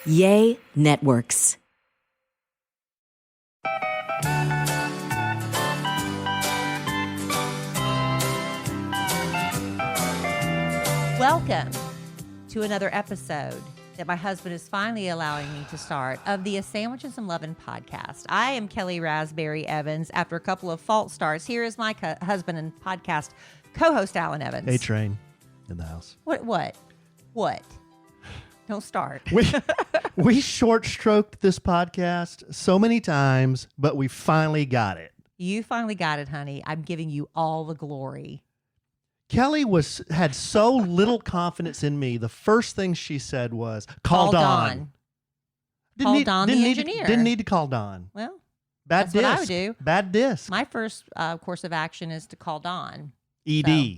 Yay Networks. Welcome to another episode that my husband is finally allowing me to start of the A Sandwiches and Lovin' podcast. I am Kellie Raspberry Evans. After a couple of false starts, here is my husband and podcast co-host Alan Evans. Hey, train in the house. What? Don't start. We short-stroked this podcast so many times, but we finally got it. You finally got it, honey. I'm giving you all the glory. Kellie had so little confidence in me. The first thing she said was, call Don. Call Don the engineer. Didn't need to call Don. Well, Bad that's disc. what I would do. Bad disc. My first course of action is to call Don. ED. So.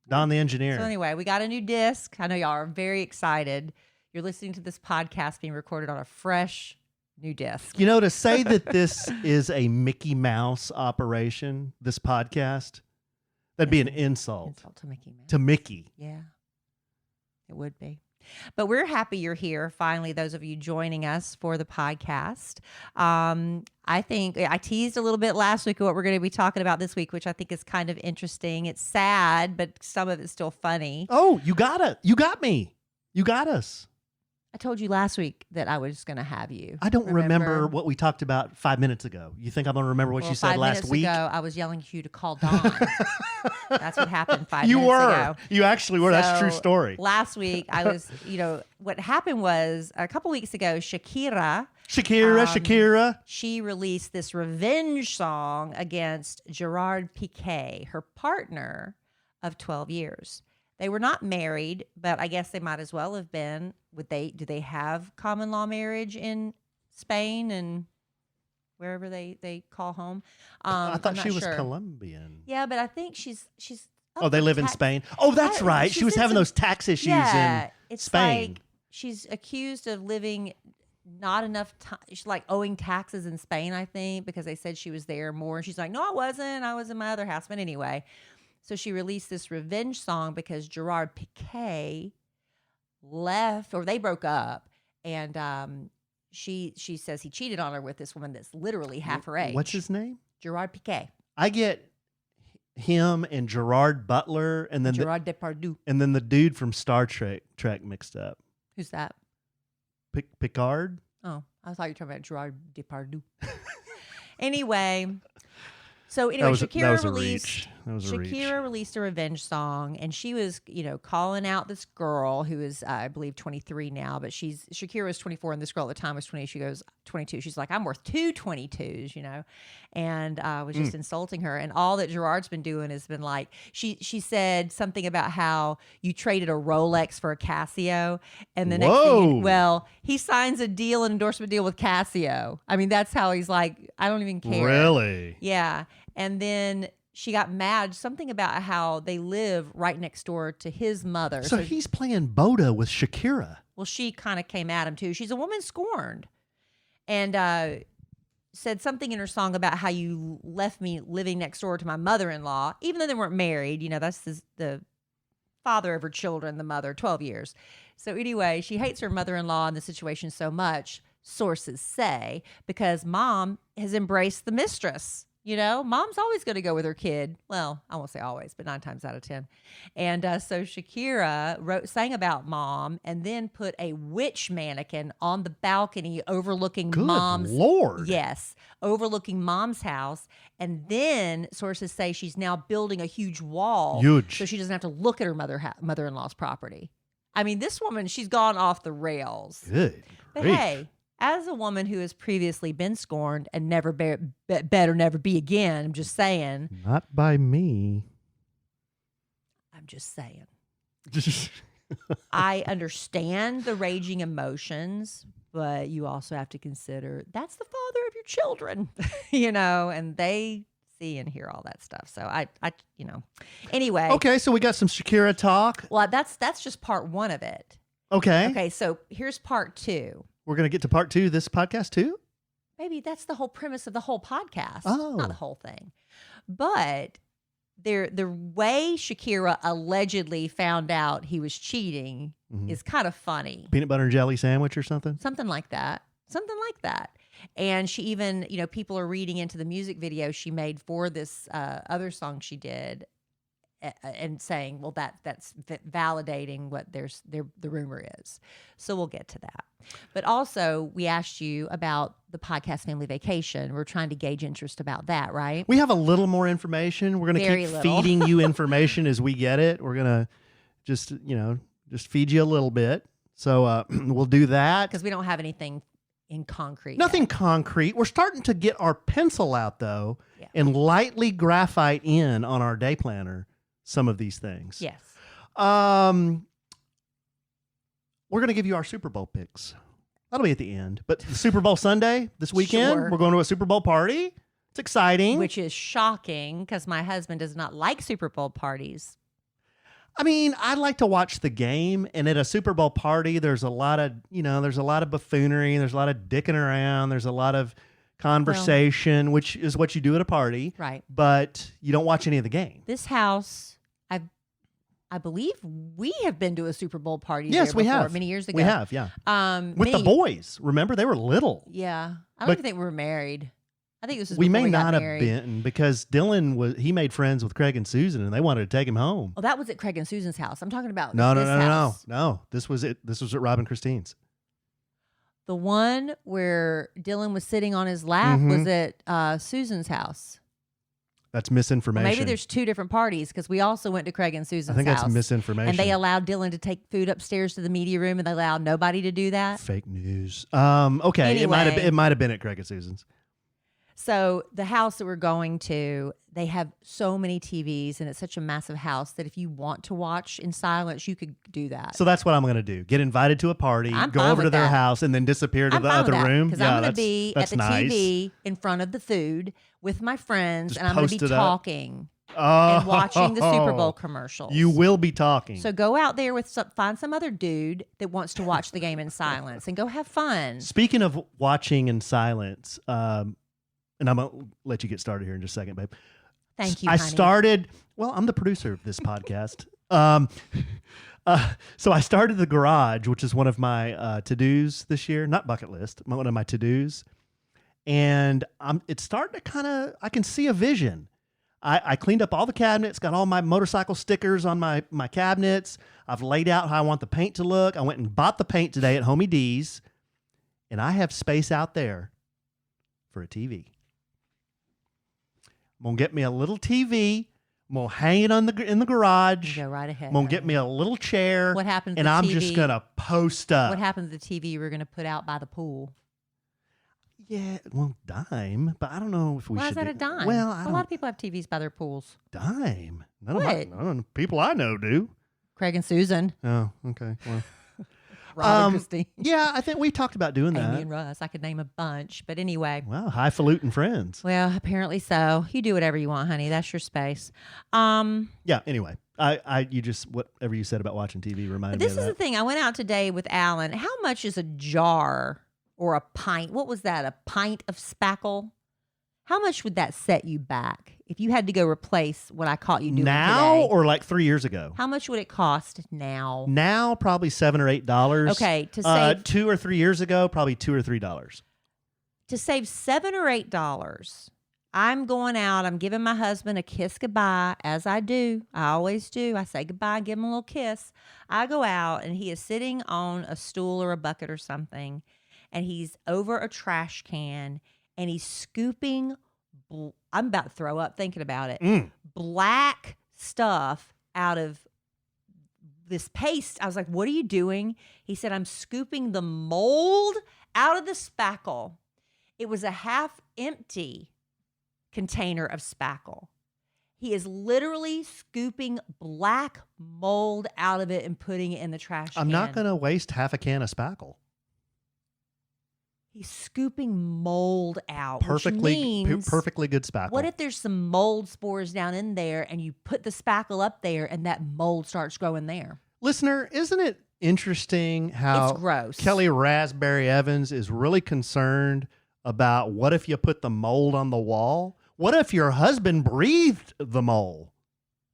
Don the engineer. So anyway, we got a new disc. I know y'all are very excited. You're listening to this podcast being recorded on a fresh new disc. You know, to say that this is a Mickey Mouse operation, this podcast, that'd be an insult. Insult to Mickey Mouse. To Mickey. Yeah, it would be. But we're happy you're here. Finally, those of you joining us for the podcast. I think I teased a little bit last week what we're going to be talking about this week, which I think is kind of interesting. It's sad, but some of it's still funny. Oh, you got it. You got me. You got us. I told you last week that I was going to have you. I don't remember what we talked about 5 minutes ago. You think I'm going to remember what you said last week? 5 minutes ago, I was yelling at you to call Dawn. That's what happened 5 minutes ago. You actually were. That's a true story. Last week, I was, what happened was a couple weeks ago, Shakira, she released this revenge song against Gerard Piqué, her partner of 12 years. They were not married, but I guess they might as well have been. Do they have common law marriage in Spain and wherever they call home? I thought she was Colombian. Yeah, but I think she's. Oh, they live in Spain. Oh, that's right. She was having those tax issues in Spain. Like she's accused of living not enough time. She's like owing taxes in Spain, I think, because they said she was there more. And she's like, no, I wasn't. I was in my other house. But anyway. So she released this revenge song because Gerard Piqué left, or they broke up, and she says he cheated on her with this woman that's literally half her age. What's his name? Gerard Piqué. I get him and Gerard Butler, and then Gerard Depardieu, and then the dude from Star Trek mixed up. Who's that? Picard. Oh, I thought you were talking about Gerard Depardieu. Anyway. So anyway, Shakira released a revenge song, and she was, calling out this girl who is, I believe, 23 now, but Shakira was 24, and this girl at the time was 20. She goes 22. She's like, I'm worth 2 22s, and was just insulting her. And all that Gerard's been doing has been like, she said something about how you traded a Rolex for a Casio, and the next thing, he signs an endorsement deal with Casio. I mean, that's how he's like, I don't even care. Really? Yeah. And then she got mad, something about how they live right next door to his mother. So he's playing Boda with Shakira. Well, she kind of came at him too. She's a woman scorned. And said something in her song about how you left me living next door to my mother-in-law, even though they weren't married. That's the father of her children, the mother, 12 years. So anyway, she hates her mother-in-law and the situation so much, sources say, because mom has embraced the mistress. Mom's always going to go with her kid. Well, I won't say always, but 9 times out of 10. And so Shakira sang about mom and then put a witch mannequin on the balcony overlooking mom's. Good Lord. Yes, overlooking mom's house. And then sources say she's now building a huge wall. Huge. So she doesn't have to look at her mother-in-law's property. I mean, this woman, she's gone off the rails. Good. But hey. As a woman who has previously been scorned and never better never be again, I'm just saying. Not by me. I'm just saying. I understand the raging emotions, but you also have to consider that's the father of your children, and they see and hear all that stuff. So I anyway. Okay, so we got some Shakira talk. Well, that's just part 1 of it. Okay. Okay, so here's part 2. We're going to get to part 2 of this podcast too? Maybe that's the whole premise of the whole podcast. Oh. Not the whole thing. But the way Shakira allegedly found out he was cheating is kind of funny. Peanut butter and jelly sandwich or something? Something like that. And she even, people are reading into the music video she made for this other song she did and saying, well, that's validating what the rumor is. So we'll get to that. But also, we asked you about the podcast Family Vacation. We're trying to gauge interest about that, right? We have a little more information. We're going to keep feeding you information as we get it. We're going to just feed you a little bit. So we'll do that. Because we don't have anything in concrete. Nothing yet. concrete. We're starting to get our pencil out, though, and lightly graphite in on our day planner some of these things. Yes. We're going to give you our Super Bowl picks. That'll be at the end. But the Super Bowl Sunday, this weekend, Sure. we're going to a Super Bowl party. It's exciting. Which is shocking because my husband does not like Super Bowl parties. I mean, I like to watch the game, and at a Super Bowl party, there's a lot of buffoonery, there's a lot of dicking around, there's a lot of conversation, which is what you do at a party. Right. But you don't watch any of the game. This house, I believe we have been to a Super Bowl party. Yes, we have. Many years ago. We have, yeah. With the boys. Remember, they were little. Yeah. I don't even think we were married. I think this was we before may not have married. been because Dylan he made friends with Craig and Susan, and they wanted to take him home. Oh, that was at Craig and Susan's house. I'm talking about No. This was it. This was at Rob and Christine's. The one where Dylan was sitting on his lap was at Susan's house. That's misinformation. Well, maybe there's two different parties because we also went to Craig and Susan's house. I think that's misinformation. And they allowed Dylan to take food upstairs to the media room, and they allowed nobody to do that. Fake news. Okay, Anyway. it might have been at Craig and Susan's. So the house that we're going to, they have so many TVs, and it's such a massive house that if you want to watch in silence, you could do that. So that's what I'm going to do. Get invited to a party, I'm go fine over to with their that. house, and then disappear to I'm the fine other with that, room. because Yeah, I'm going to be at the nice. TV in front of the food with my friends, Just and I'm going to be post it up. talking Oh, and watching the Super Bowl commercials. You will be talking. So go out there find some other dude that wants to watch the game in silence and go have fun. Speaking of watching in silence, and I'm going to let you get started here in just a second, babe. Thank you, I honey. started, well, I'm the producer of this podcast. So I started the garage, which is one of my to-dos this year, not bucket list, one of my to-dos. And it's starting to I can see a vision. I cleaned up all the cabinets, got all my motorcycle stickers on my cabinets. I've laid out how I want the paint to look. I went and bought the paint today at Homie D's, and I have space out there for a TV. I'm going to get me a little TV. I'm going to hang it in the garage. You go right ahead. I'm going to get me a little chair. What happened to and the I'm TV? just going to post up. What happened to the TV you were going to put out by the pool? Yeah, well, dime, but I don't know if we Why should. is that do- a dime? Well, a lot of people have TVs by their pools. dime. None What? of my people I know do. Craig and Susan, Oh, okay. Well, Rob and Christine, yeah, I think we talked about doing Amy that. and Russ. I could name a bunch, but anyway. Wow, highfalutin friends. Well, apparently so. You do whatever you want, honey. That's your space. Yeah. Anyway, you just whatever you said about watching TV reminded me This of is the that. thing. I went out today with Alan. How much is a jar or a pint? What was that? A pint of spackle? How much would that set you back if you had to go replace what I caught you doing Now today? or like 3 years ago? How much would it cost now? Now probably $7 or $8. Okay, to save 2 or 3 years ago, probably $2 or $3. to save $7 or $8, I'm going out. I'm giving my husband a kiss goodbye, as I do. I always do. I say goodbye, give him a little kiss. I go out, and he is sitting on a stool or a bucket or something, and he's over a trash can, and he's scooping. I'm about to throw up thinking about it. Black stuff out of this paste. I was like, "What are you doing?" He said, "I'm scooping the mold out of the spackle." It was a half empty container of spackle. He is literally scooping black mold out of it and putting it in the trash can. I'm not going to waste half a can of spackle. He's scooping mold out, Perfectly, which means, perfectly good spackle. what if there's some mold spores down in there and you put the spackle up there and that mold starts growing there? Listener, isn't it interesting how It's gross. Kelly Raspberry Evans is really concerned about what if you put the mold on the wall? What if your husband breathed the mold?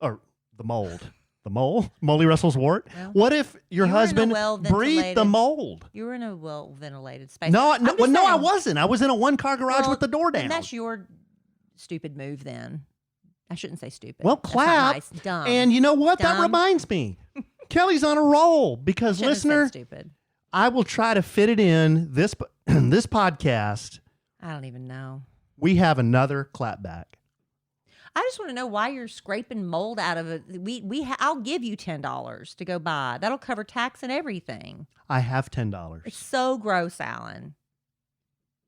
or the mold. The mole? Molly Russell's wart? Well, what if your you were in a husband breathed well-ventilated- the mold? You were in a well-ventilated space. No, I'm just I saying- wasn't. I was in a one-car garage Well, with the door down. And that's your stupid move then. I shouldn't say stupid. Well, That's not clap. nice. Dumb. And you know what? That Dumb. reminds me. Kelly's on a roll because, Shouldn't have said listener, stupid. I will try to fit it in this this podcast. I don't even know. We have another clapback. I just want to know why you're scraping mold out of it. I'll give you $10 to go buy. That'll cover tax and everything. I have $10. It's so gross, Alan.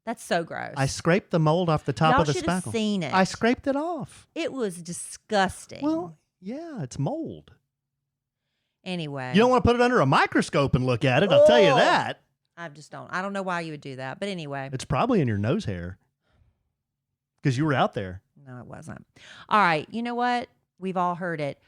That's so gross. I scraped the mold off the top Y'all of the should have spackle. seen it. I scraped it off. It was disgusting. Well, yeah, it's mold. anyway, You don't want to put it under a microscope and look at it. I'll tell you Oh. that. I just don't. I don't know why you would do that, but anyway, It's probably in your nose hair because you were out there. no, it wasn't. All right, you know what? We've all heard it.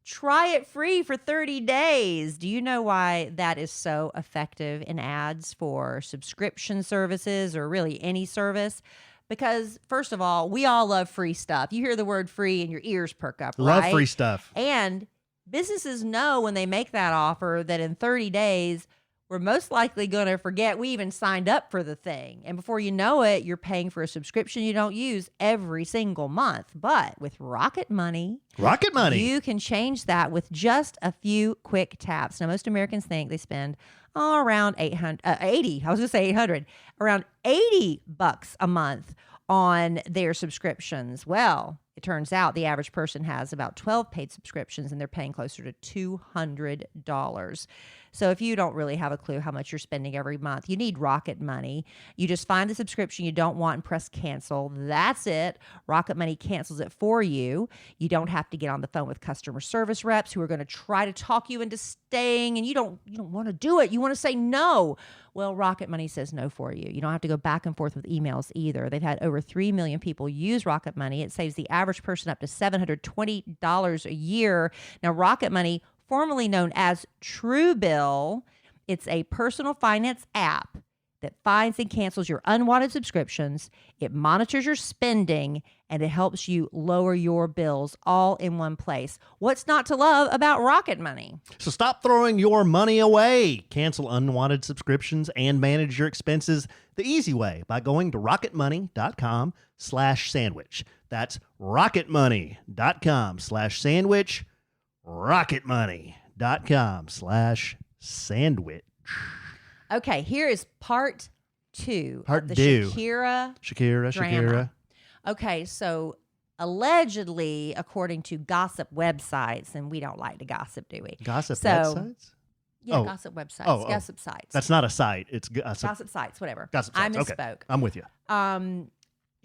Try it free for 30 days. Do you know why that is so effective in ads for subscription services or really any service? Because, first of all, we all love free stuff. You hear the word free and your ears perk up, Love right? free stuff. And businesses know when they make that offer that in 30 days, we're most likely going to forget we even signed up for the thing. And before you know it, you're paying for a subscription you don't use every single month. But with Rocket Money, you can change that with just a few quick taps. Now, most Americans think they spend around 80. I was going to say 800, around $80 a month on their subscriptions. Well, it turns out the average person has about 12 paid subscriptions and they're paying closer to $200. So if you don't really have a clue how much you're spending every month, you need Rocket Money. You just find the subscription you don't want and press cancel. That's it. Rocket Money cancels it for you. You don't have to get on the phone with customer service reps who are going to try to talk you into staying, and you don't want to do it. You want to say no. Well, Rocket Money says no for you. You don't have to go back and forth with emails either. They've had over 3 million people use Rocket Money. It saves the average person up to $720 a year. Now, Rocket Money, formerly known as Truebill, it's a personal finance app that finds and cancels your unwanted subscriptions. It monitors your spending, and it helps you lower your bills all in one place. What's not to love about Rocket Money? So stop throwing your money away. Cancel unwanted subscriptions and manage your expenses the easy way by going to rocketmoney.com/sandwich. That's rocketmoney.com/sandwich. rocketmoney.com/sandwich. Okay, here is part 2 Part of the two. Shakira Shakira. drama. Okay, so allegedly, according to gossip websites, and we don't like to gossip, do we? Gossip So- websites? Yeah, Oh. gossip websites, Oh, oh. gossip sites. That's not a site. It's gossip. gossip sites, whatever. Gossip I sites. misspoke. Okay. I'm with you.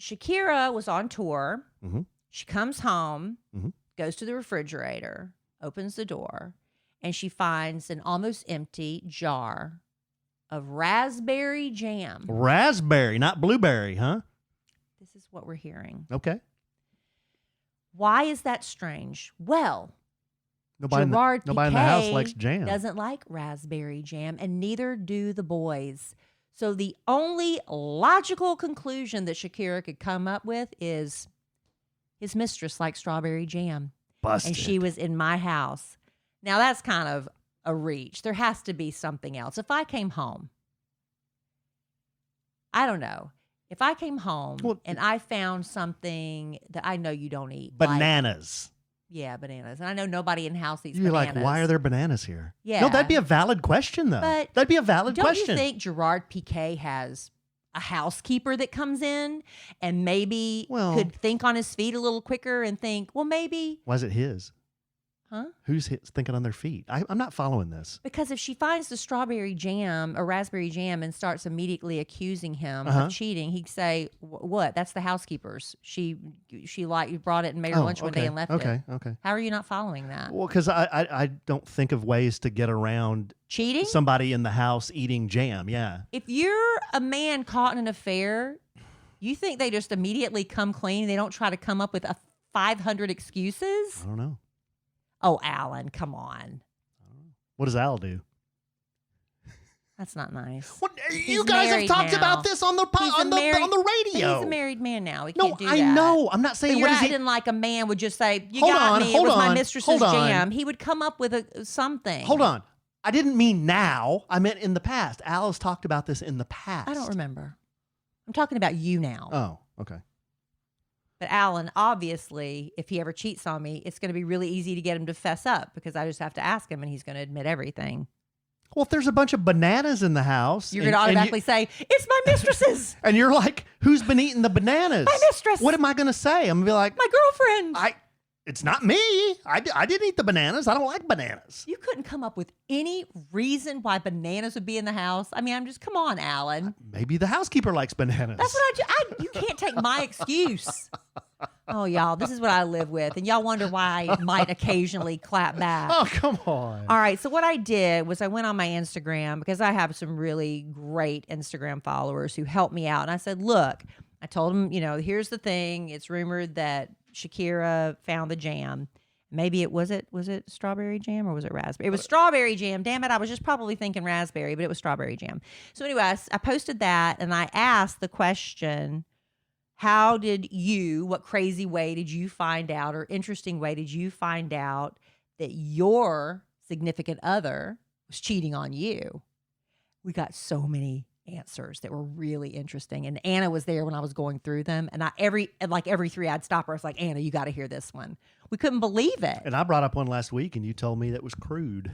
Shakira was on tour. Mhm. She comes home, Mhm. goes to the refrigerator, opens the door, and she finds an almost empty jar of raspberry jam. Raspberry, not blueberry, huh? This is what we're hearing. Okay. Why is that strange? Well, Nobody, Gerard nobody in the house Piqué likes jam. doesn't like raspberry jam, and neither do the boys. So the only logical conclusion that Shakira could come up with is his mistress likes strawberry jam, Busted. and she was in my house. Now that's kind of a reach. There has to be something else. If I came home, I don't know. If I came home and I found something that I know you don't eat, Bananas. yeah, bananas. And I know nobody in the house eats You're bananas. like, why are there bananas here? Yeah. No, that'd be a valid question, though. But that'd be a valid Don't question. you think Gerard Piqué has a housekeeper that comes in and maybe could think on his feet a little quicker and think, well, maybe. Why is it his? Huh? Who's thinking on their feet? I'm not following this. Because if she finds the strawberry jam or raspberry jam and starts immediately accusing him Uh-huh. of cheating, he'd say, "What? That's the housekeeper's. She like brought it and made her lunch one day and left it." Okay. How are you not following that? Well, because I don't think of ways to get around Cheating? somebody in the house eating jam. Yeah. If you're a man caught in an affair, you think they just immediately come clean? They don't try to come up with 500 excuses? I don't know. Oh, Alan, come on. What does Al do? That's not nice. What, He's you guys have married talked now. about this on the on the radio. He's a married man now. He No, can't do I that. know. I'm not saying But what you're is he. acting like a man would just say, "You Hold got on, me. hold It was my on, mistress's hold on. jam." He would come up with something. Hold on. I didn't mean now. I meant in the past. Al has talked about this in the past. I don't remember. I'm talking about you now. Oh, okay. But Alan, obviously, if he ever cheats on me, it's going to be really easy to get him to fess up because I just have to ask him and he's going to admit everything. Well, if there's a bunch of bananas in the house, You're going to automatically say, "It's my mistress's." and you're like, "Who's been eating the bananas?" My mistress. What am I going to say? I'm going to be like, My girlfriend. It's not me. I didn't eat the bananas. I don't like bananas. You couldn't come up with any reason why bananas would be in the house. I mean, come on, Alan. Maybe the housekeeper likes bananas. That's what you can't take my excuse. Oh, y'all, this is what I live with. And y'all wonder why I might occasionally clap back. Oh, come on. All right. So what I did was I went on my Instagram because I have some really great Instagram followers who helped me out. And I said, look, I told them, here's the thing. It's rumored that Shakira found the jam. Maybe was it strawberry jam or was it raspberry? It was strawberry jam. Damn it. I was just probably thinking raspberry, but it was strawberry jam. So anyway, I posted that and I asked the question, what crazy way did you find out or interesting way did you find out that your significant other was cheating on you? We got so many answers that were really interesting. And Anna was there when I was going through them. And every three I'd stop her. I was like, Anna, you got to hear this one. We couldn't believe it. And I brought up one last week and you told me that was crude.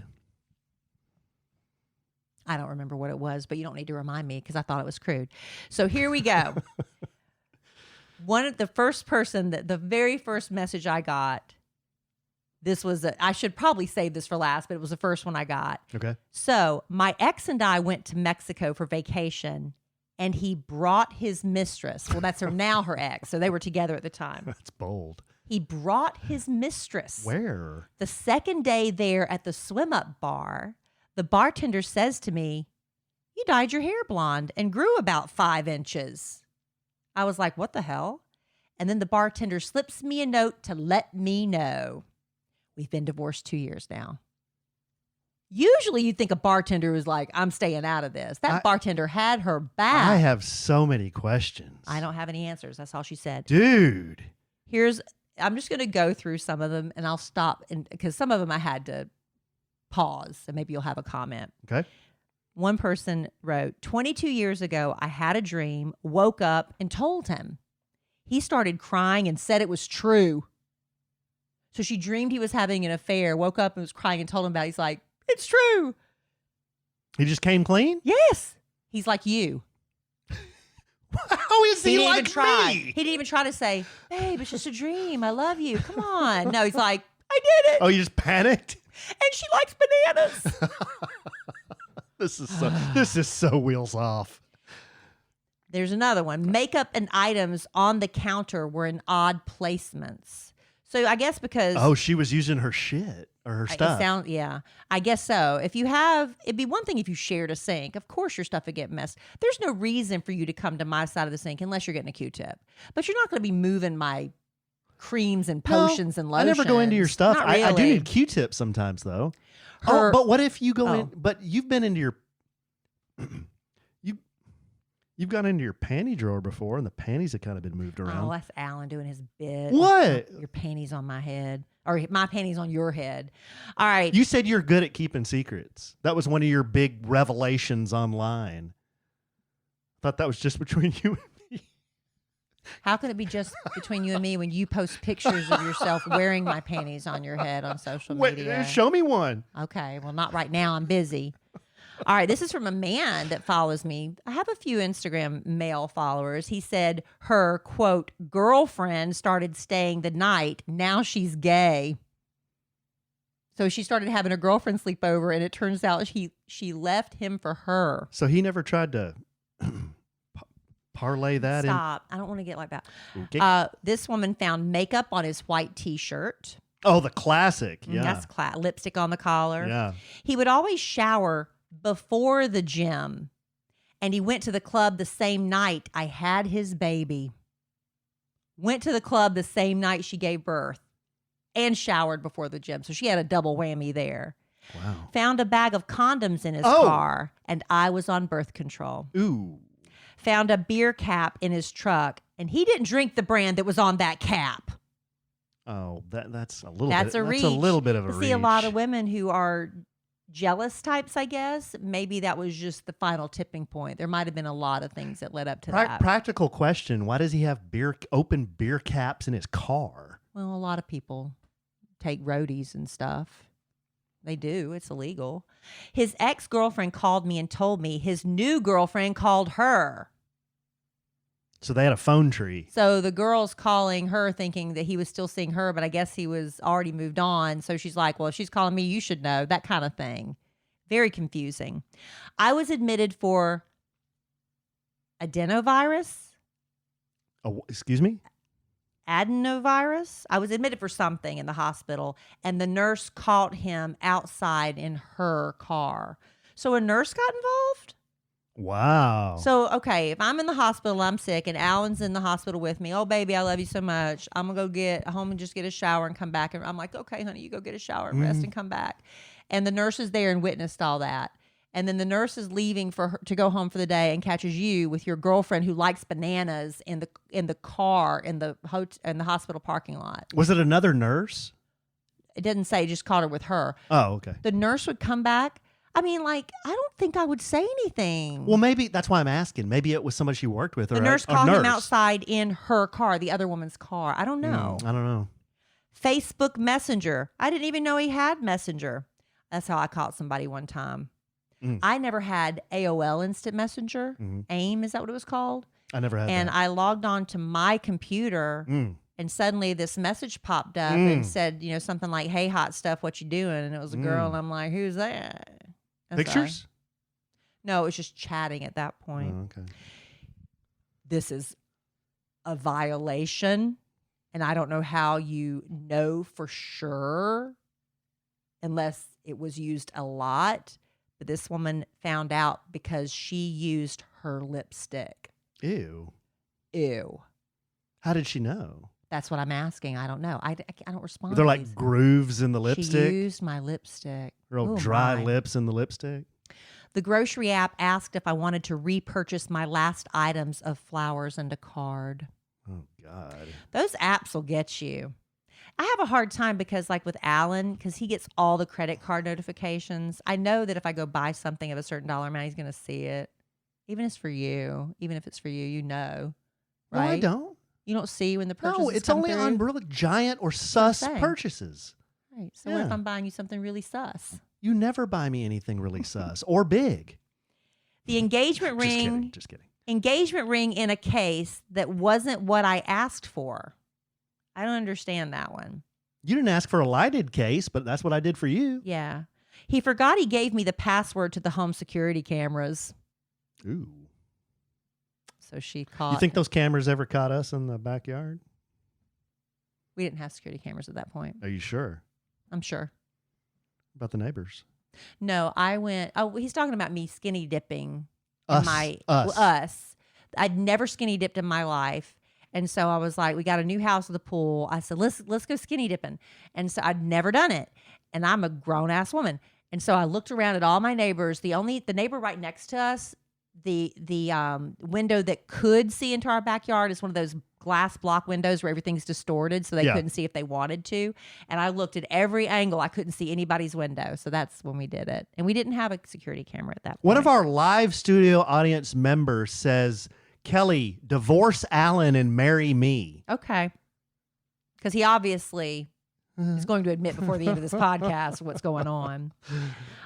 I don't remember what it was, but you don't need to remind me because I thought it was crude. So here we go. The very first message I got, I should probably save this for last, but it was the first one I got. Okay. So my ex and I went to Mexico for vacation and he brought his mistress. Well, that's now her ex. So they were together at the time. That's bold. He brought his mistress. Where? The second day there at the swim up bar, the bartender says to me, "You dyed your hair blonde and grew about 5 inches." I was like, what the hell? And then the bartender slips me a note to let me know. We've been divorced 2 years now. Usually you'd think a bartender was like, I'm staying out of this. That bartender had her back. I have so many questions. I don't have any answers. That's all she said. Dude. I'm just going to go through some of them and I'll stop because some of them I had to pause and maybe you'll have a comment. Okay. One person wrote, 22 years ago, I had a dream, woke up and told him. He started crying and said it was true. So she dreamed he was having an affair, woke up and was crying and told him about it. He's like, it's true. He just came clean? Yes. He's like you. How is he didn't like even try. me? He didn't even try to say, babe, it's just a dream. I love you. Come on. No, he's like, I did it. Oh, you just panicked? And she likes bananas. This is so wheels off. There's another one. Makeup and items on the counter were in odd placements. So I guess because... Oh, she was using her shit or her stuff. Yeah, I guess so. It'd be one thing if you shared a sink. Of course your stuff would get messed. There's no reason for you to come to my side of the sink unless you're getting a Q-tip. But you're not going to be moving my creams and potions and lotions. I never go into your stuff. Not really. I do need Q-tips sometimes, though. But what if you go in... But you've been into your... You've gone into your panty drawer before, and the panties have kind of been moved around. Oh, that's Alan doing his bit. What? Your panties on my head. Or my panties on your head. All right. You said you're good at keeping secrets. That was one of your big revelations online. I thought that was just between you and me. How can it be just between you and me when you post pictures of yourself wearing my panties on your head on social media? Show me one. Okay. Well, not right now. I'm busy. All right, this is from a man that follows me. I have a few Instagram male followers. He said her, quote, girlfriend started staying the night. Now she's gay. So she started having her girlfriend sleep over, and it turns out she left him for her. So he never tried to parlay that in? Stop. I don't want to get like that. Okay. This woman found makeup on his white T-shirt. Oh, the classic. Yeah. That's lipstick on the collar. Yeah. He would always shower before the gym, and he went to the club the same night I had his baby. Went to the club the same night she gave birth and showered before the gym. So she had a double whammy there. Wow. Found a bag of condoms in his car, and I was on birth control. Ooh. Found a beer cap in his truck, and he didn't drink the brand that was on that cap. Oh, that's a little. That's bit, a reach. That's a little bit of a I reach. see a lot of women who are jealous types, I guess. Maybe that was just the final tipping point. There might have been a lot of things that led up to that. Practical question: why does he have open beer caps in his car? Well, a lot of people take roadies and stuff. They do. It's illegal. His ex-girlfriend called me and told me his new girlfriend called her. So they had a phone tree. So the girl's calling her thinking that he was still seeing her, but I guess he was already moved on. So she's like, well, if she's calling me, you should know. That kind of thing. Very confusing. I was admitted for adenovirus. Oh, excuse me? Adenovirus. I was admitted for something in the hospital, and the nurse caught him outside in her car. So a nurse got involved? Wow. So, okay, if I'm in the hospital, I'm sick, and Alan's in the hospital with me. Oh, baby, I love you so much. I'm going to go get home and just get a shower and come back. And I'm like, okay, honey, you go get a shower and rest and come back. And the nurse is there and witnessed all that. And then the nurse is leaving for her to go home for the day and catches you with your girlfriend who likes bananas in the car in the hospital parking lot. Was it another nurse? It didn't say, just caught her with her. Oh, okay. The nurse would come back. I mean, like, I don't think I would say anything. Well, maybe that's why I'm asking. Maybe it was somebody she worked with. The nurse called him outside in her car, the other woman's car. I don't know. I don't know. Facebook Messenger. I didn't even know he had Messenger. That's how I caught somebody one time. I never had AOL Instant Messenger. AIM, is that what it was called? I never had And that. I logged on to my computer, and suddenly this message popped up and said, you know, something like, hey, hot stuff, what you doing? And it was a girl, and I'm like, who's that? That's Pictures? No, it was just chatting at that point. Oh, okay. This is a violation, and I don't know how you know for sure unless it was used a lot. But this woman found out because she used her lipstick. Ew. Ew. How did she know? That's what I'm asking. I don't know. I don't respond. Were there to like these. grooves in the lipstick? She used my lipstick. Real Oh, dry my. lips in the lipstick? The grocery app asked if I wanted to repurchase my last items of flowers and a card. Oh, God. Those apps will get you. I have a hard time because, like with Alan, because he gets all the credit card notifications. I know that if I go buy something of a certain dollar amount, he's going to see it. Even if it's for you, you know, right? No, I don't. You don't see when the purchases No, it's come only through? on really giant or sus saying. purchases. Right. So what Yeah. if I'm buying you something really sus? You never buy me anything really sus or big. The engagement ring. Just kidding. Engagement ring in a case that wasn't what I asked for. I don't understand that one. You didn't ask for a lighted case, but that's what I did for you. Yeah. He forgot he gave me the password to the home security cameras. Ooh. So she caught. You think those cameras ever caught us in the backyard? We didn't have security cameras at that point. Are you sure? I'm sure. About the neighbors? No, I went. Oh, he's talking about me skinny dipping. Us. Us. I'd never skinny dipped in my life. And so I was like, we got a new house with a pool. I said, let's go skinny dipping. And so I'd never done it. And I'm a grown ass woman. And so I looked around at all my neighbors. The neighbor right next to us, the window that could see into our backyard is one of those glass block windows where everything's distorted, so they couldn't see if they wanted to. And I looked at every angle. I couldn't see anybody's window. So that's when we did it. And we didn't have a security camera at that point. One of our live studio audience members says, Kelly, divorce Alan and marry me. Okay. Because he obviously is going to admit before the end of this podcast what's going on.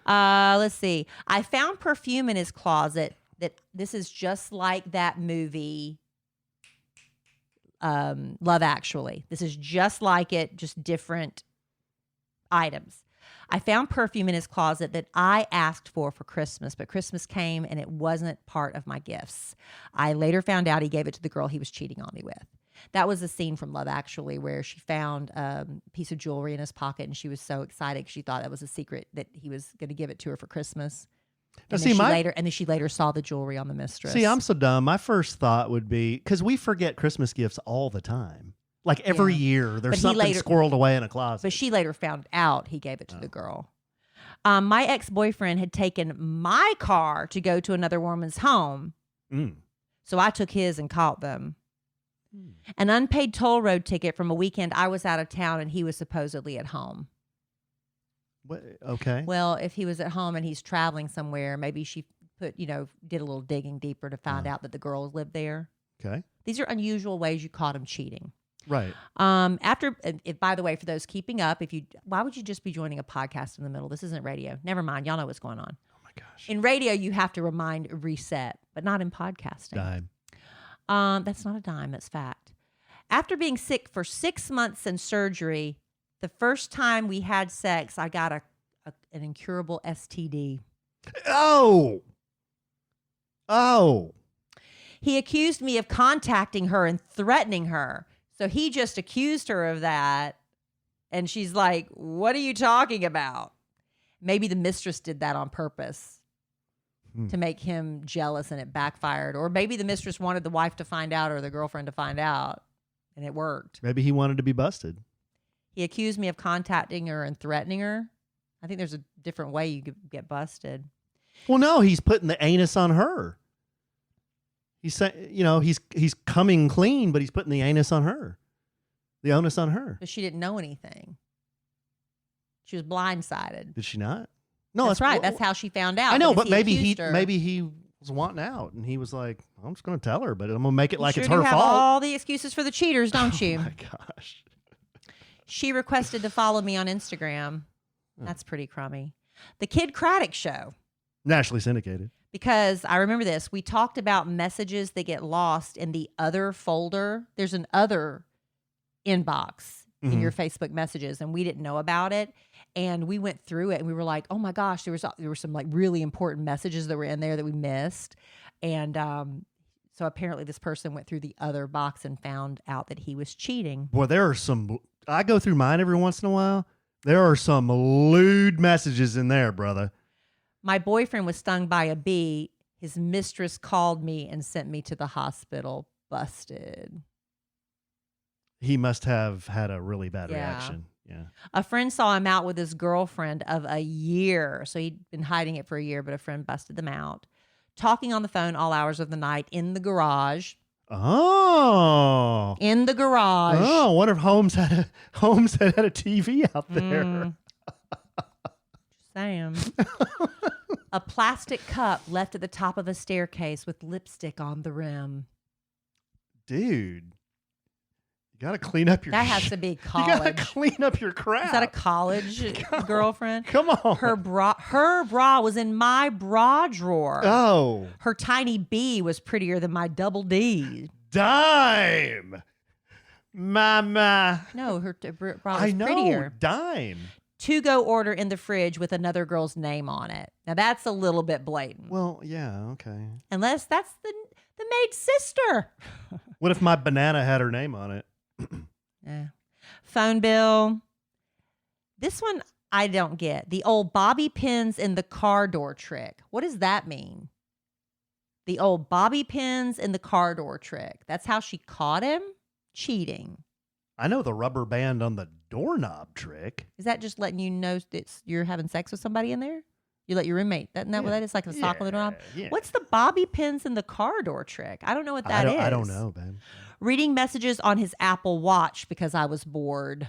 Let's see. I found perfume in his closet that this is just like that movie, Love Actually. This is just like it, just different items. I found perfume in his closet that I asked for Christmas, but Christmas came and it wasn't part of my gifts. I later found out he gave it to the girl he was cheating on me with. That was a scene from Love Actually where she found a piece of jewelry in his pocket and she was so excited. She thought that was a secret that he was going to give it to her for Christmas. Now, And then she later saw the jewelry on the mistress. See, I'm so dumb. My first thought would be, because we forget Christmas gifts all the time. Like every year, there's something squirreled away in a closet. But she later found out he gave it to the girl. My ex-boyfriend had taken my car to go to another woman's home. So I took his and caught them. An unpaid toll road ticket from a weekend I was out of town and he was supposedly at home. What? Okay. Well, if he was at home and he's traveling somewhere, maybe she did a little digging deeper to find out that the girls lived there. Okay. These are unusual ways you caught him cheating. Right. By the way, for those keeping up, why would you just be joining a podcast in the middle? This isn't radio. Never mind. Y'all know what's going on. Oh my gosh. In radio, you have to reset, but not in podcasting. Dime. That's not a dime. That's fact. After being sick for 6 months and surgery, the first time we had sex, I got an incurable STD. Oh. He accused me of contacting her and threatening her. So he just accused her of that. And she's like, what are you talking about? Maybe the mistress did that on purpose to make him jealous and it backfired. Or maybe the mistress wanted the wife to find out or the girlfriend to find out and it worked. Maybe he wanted to be busted. He accused me of contacting her and threatening her. I think there's a different way you could get busted. Well, no, he's putting the anus on her. He's saying, he's coming clean, but he's putting the anus on her. The onus on her. But she didn't know anything. She was blindsided. Did she not? No, that's right. That's how she found out. I know, but maybe he he was wanting out, and he was like, "I'm just going to tell her, but I'm going to make it like it's her her fault." fault." All the excuses for the cheaters, don't you? Oh my gosh. She requested to follow me on Instagram. That's pretty crummy. The Kid Craddock Show. Nationally syndicated. Because I remember this. We talked about messages that get lost in the other folder. There's an other inbox in your Facebook messages, and we didn't know about it. And we went through it, and we were like, "Oh my gosh, there were some like really important messages that were in there that we missed." And so apparently, this person went through the other box and found out that he was cheating. Boy, there are some. I go through mine every once in a while. There are some lewd messages in there, brother. My boyfriend was stung by a bee. His mistress called me and sent me to the hospital. Busted. He must have had a really bad reaction. Yeah. A friend saw him out with his girlfriend of a year. So he'd been hiding it for a year, but a friend busted them out. Talking on the phone all hours of the night in the garage. Oh. In the garage. Oh, I wonder if Holmes had a TV out there. Just saying. A plastic cup left at the top of a staircase with lipstick on the rim. Dude. You got to clean up your That has to be college. You got to clean up your crap. Is that a college girlfriend? Come on. Her bra was in my bra drawer. Oh. Her tiny B was prettier than my double D. Dime. Mama. No, her bra was I know. prettier. Dime. To-go order in the fridge with another girl's name on it. Now that's a little bit blatant. Well, yeah, okay. Unless that's the maid's sister. What if my banana had her name on it? Yeah. Phone bill. This one I don't get. The old bobby pins in the car door trick. What does that mean? The old bobby pins in the car door trick. That's how she caught him cheating. I know the rubber band on the doorknob trick. Is that just letting you know that you're having sex with somebody in there? You let your roommate. Isn't that what that is? Like the sock on the doorknob? Yeah. What's the bobby pins in the car door trick? I don't know what that is. I don't know, man. Reading messages on his Apple Watch because I was bored.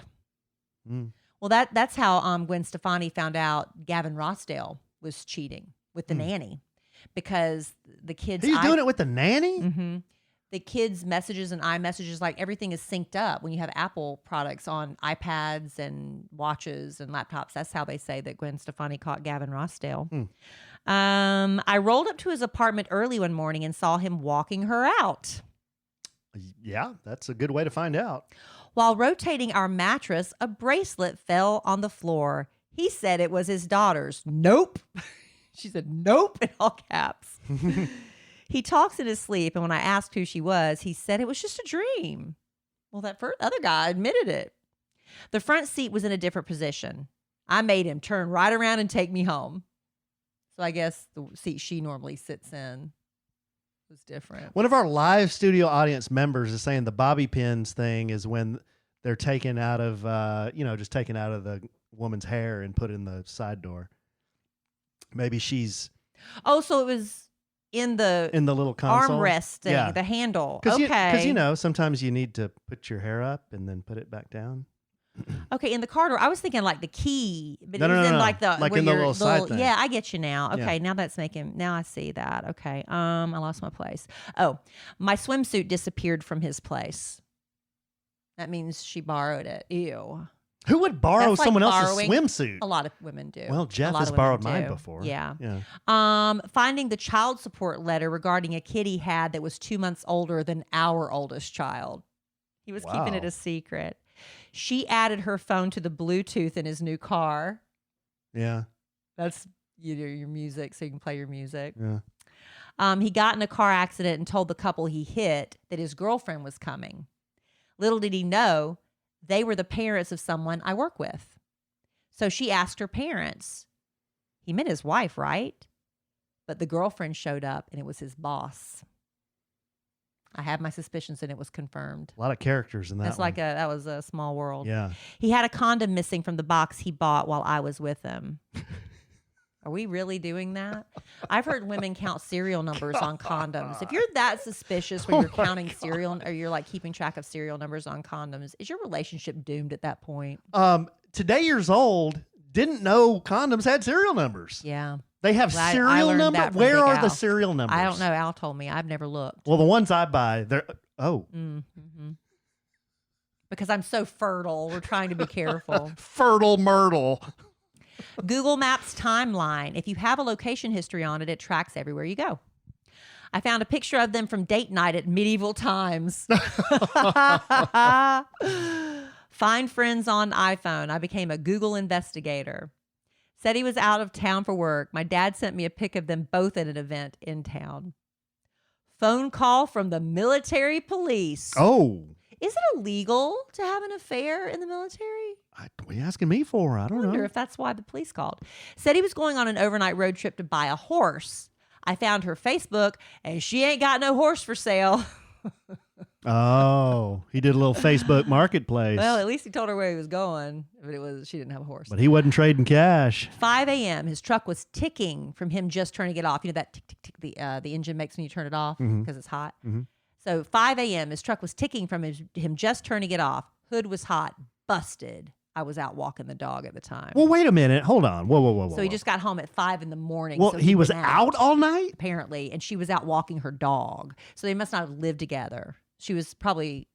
Mm. Well, that's how Gwen Stefani found out Gavin Rossdale was cheating with the nanny, because the kids. He's doing it with the nanny? Mm-hmm. The kids' messages and iMessages, like everything is synced up when you have Apple products on iPads and watches and laptops. That's how they say that Gwen Stefani caught Gavin Rossdale. I rolled up to his apartment early one morning and saw him walking her out. Yeah, that's a good way to find out. While rotating our mattress, a bracelet fell on the floor. He said it was his daughter's. Nope. She said, nope, in all caps. He talks in his sleep, and when I asked who she was, he said it was just a dream. Well, that other guy admitted it. The front seat was in a different position. I made him turn right around and take me home. So I guess the seat she normally sits in was different. One of our live studio audience members is saying the bobby pins thing is when they're taken out of, just taken out of the woman's hair and put in the side door. Maybe she's Oh, so it was in the little console. armrest thing, the handle. Because Okay. sometimes you need to put your hair up and then put it back down. Okay, in the car door. I was thinking like the key, but No, it was no, in no. like the Like where in the your little side thing. Yeah, I get you now. Okay, Yeah. now I see that. Okay. I lost my place. Oh, my swimsuit disappeared from his place. That means she borrowed it. Ew. Who would borrow That's like someone else's borrowing. swimsuit? A lot of women do. Well, A Jeff lot has of women borrowed mine do. before. Yeah. Yeah. Finding the child support letter regarding a kid he had that was 2 months older than our oldest child. He was keeping it Wow. a secret. She added her phone to the Bluetooth in his new car. Yeah. That's your music, so you can play your music. Yeah. He got in a car accident and told the couple he hit that his girlfriend was coming. Little did he know, they were the parents of someone I work with. So she asked her parents. He meant his wife, right? But the girlfriend showed up, and it was his boss. I have my suspicions, and it was confirmed. A lot of characters in that. That's one. like that was a small world. Yeah. He had a condom missing from the box he bought while I was with him. Are we really doing that? I've heard women count serial numbers on condoms. If you're that suspicious when you're counting serial, or you're like keeping track of serial numbers on condoms, is your relationship doomed at that point? Today years old didn't know condoms had serial numbers. Yeah. They have I serial learned numbers. that from Where Big are Al. the serial numbers? I don't know. Al told me. I've never looked. Well, the ones I buy, they're Because I'm so fertile. We're trying to be careful. fertile myrtle. Google Maps timeline. If you have a location history on it, it tracks everywhere you go. I found a picture of them from date night at medieval times. Find friends on iPhone. I became a Google investigator. Said he was out of town for work. My dad sent me a pic of them both at an event in town. Phone call from the military police. Oh. Is it illegal to have an affair in the military? What are you asking me for? I don't I wonder know. if that's why the police called. Said he was going on an overnight road trip to buy a horse. I found her Facebook, and she ain't got no horse for sale. Oh, he did a little Facebook marketplace. Well, at least he told her where he was going, but she didn't have a horse. But he wasn't trading cash. 5 a.m. His truck was ticking from him just turning it off. You know that tick, tick, tick the engine makes when you turn it off because it's hot. Mm-hmm. So 5 a.m. His truck was ticking from him just turning it off. Hood was hot, busted. I was out walking the dog at the time. Well, wait a minute. Hold on. Whoa. So he just got home at 5 in the morning. Well, so he he'd was been out all night? apparently, and she was out walking her dog. So they must not have lived together. She was probably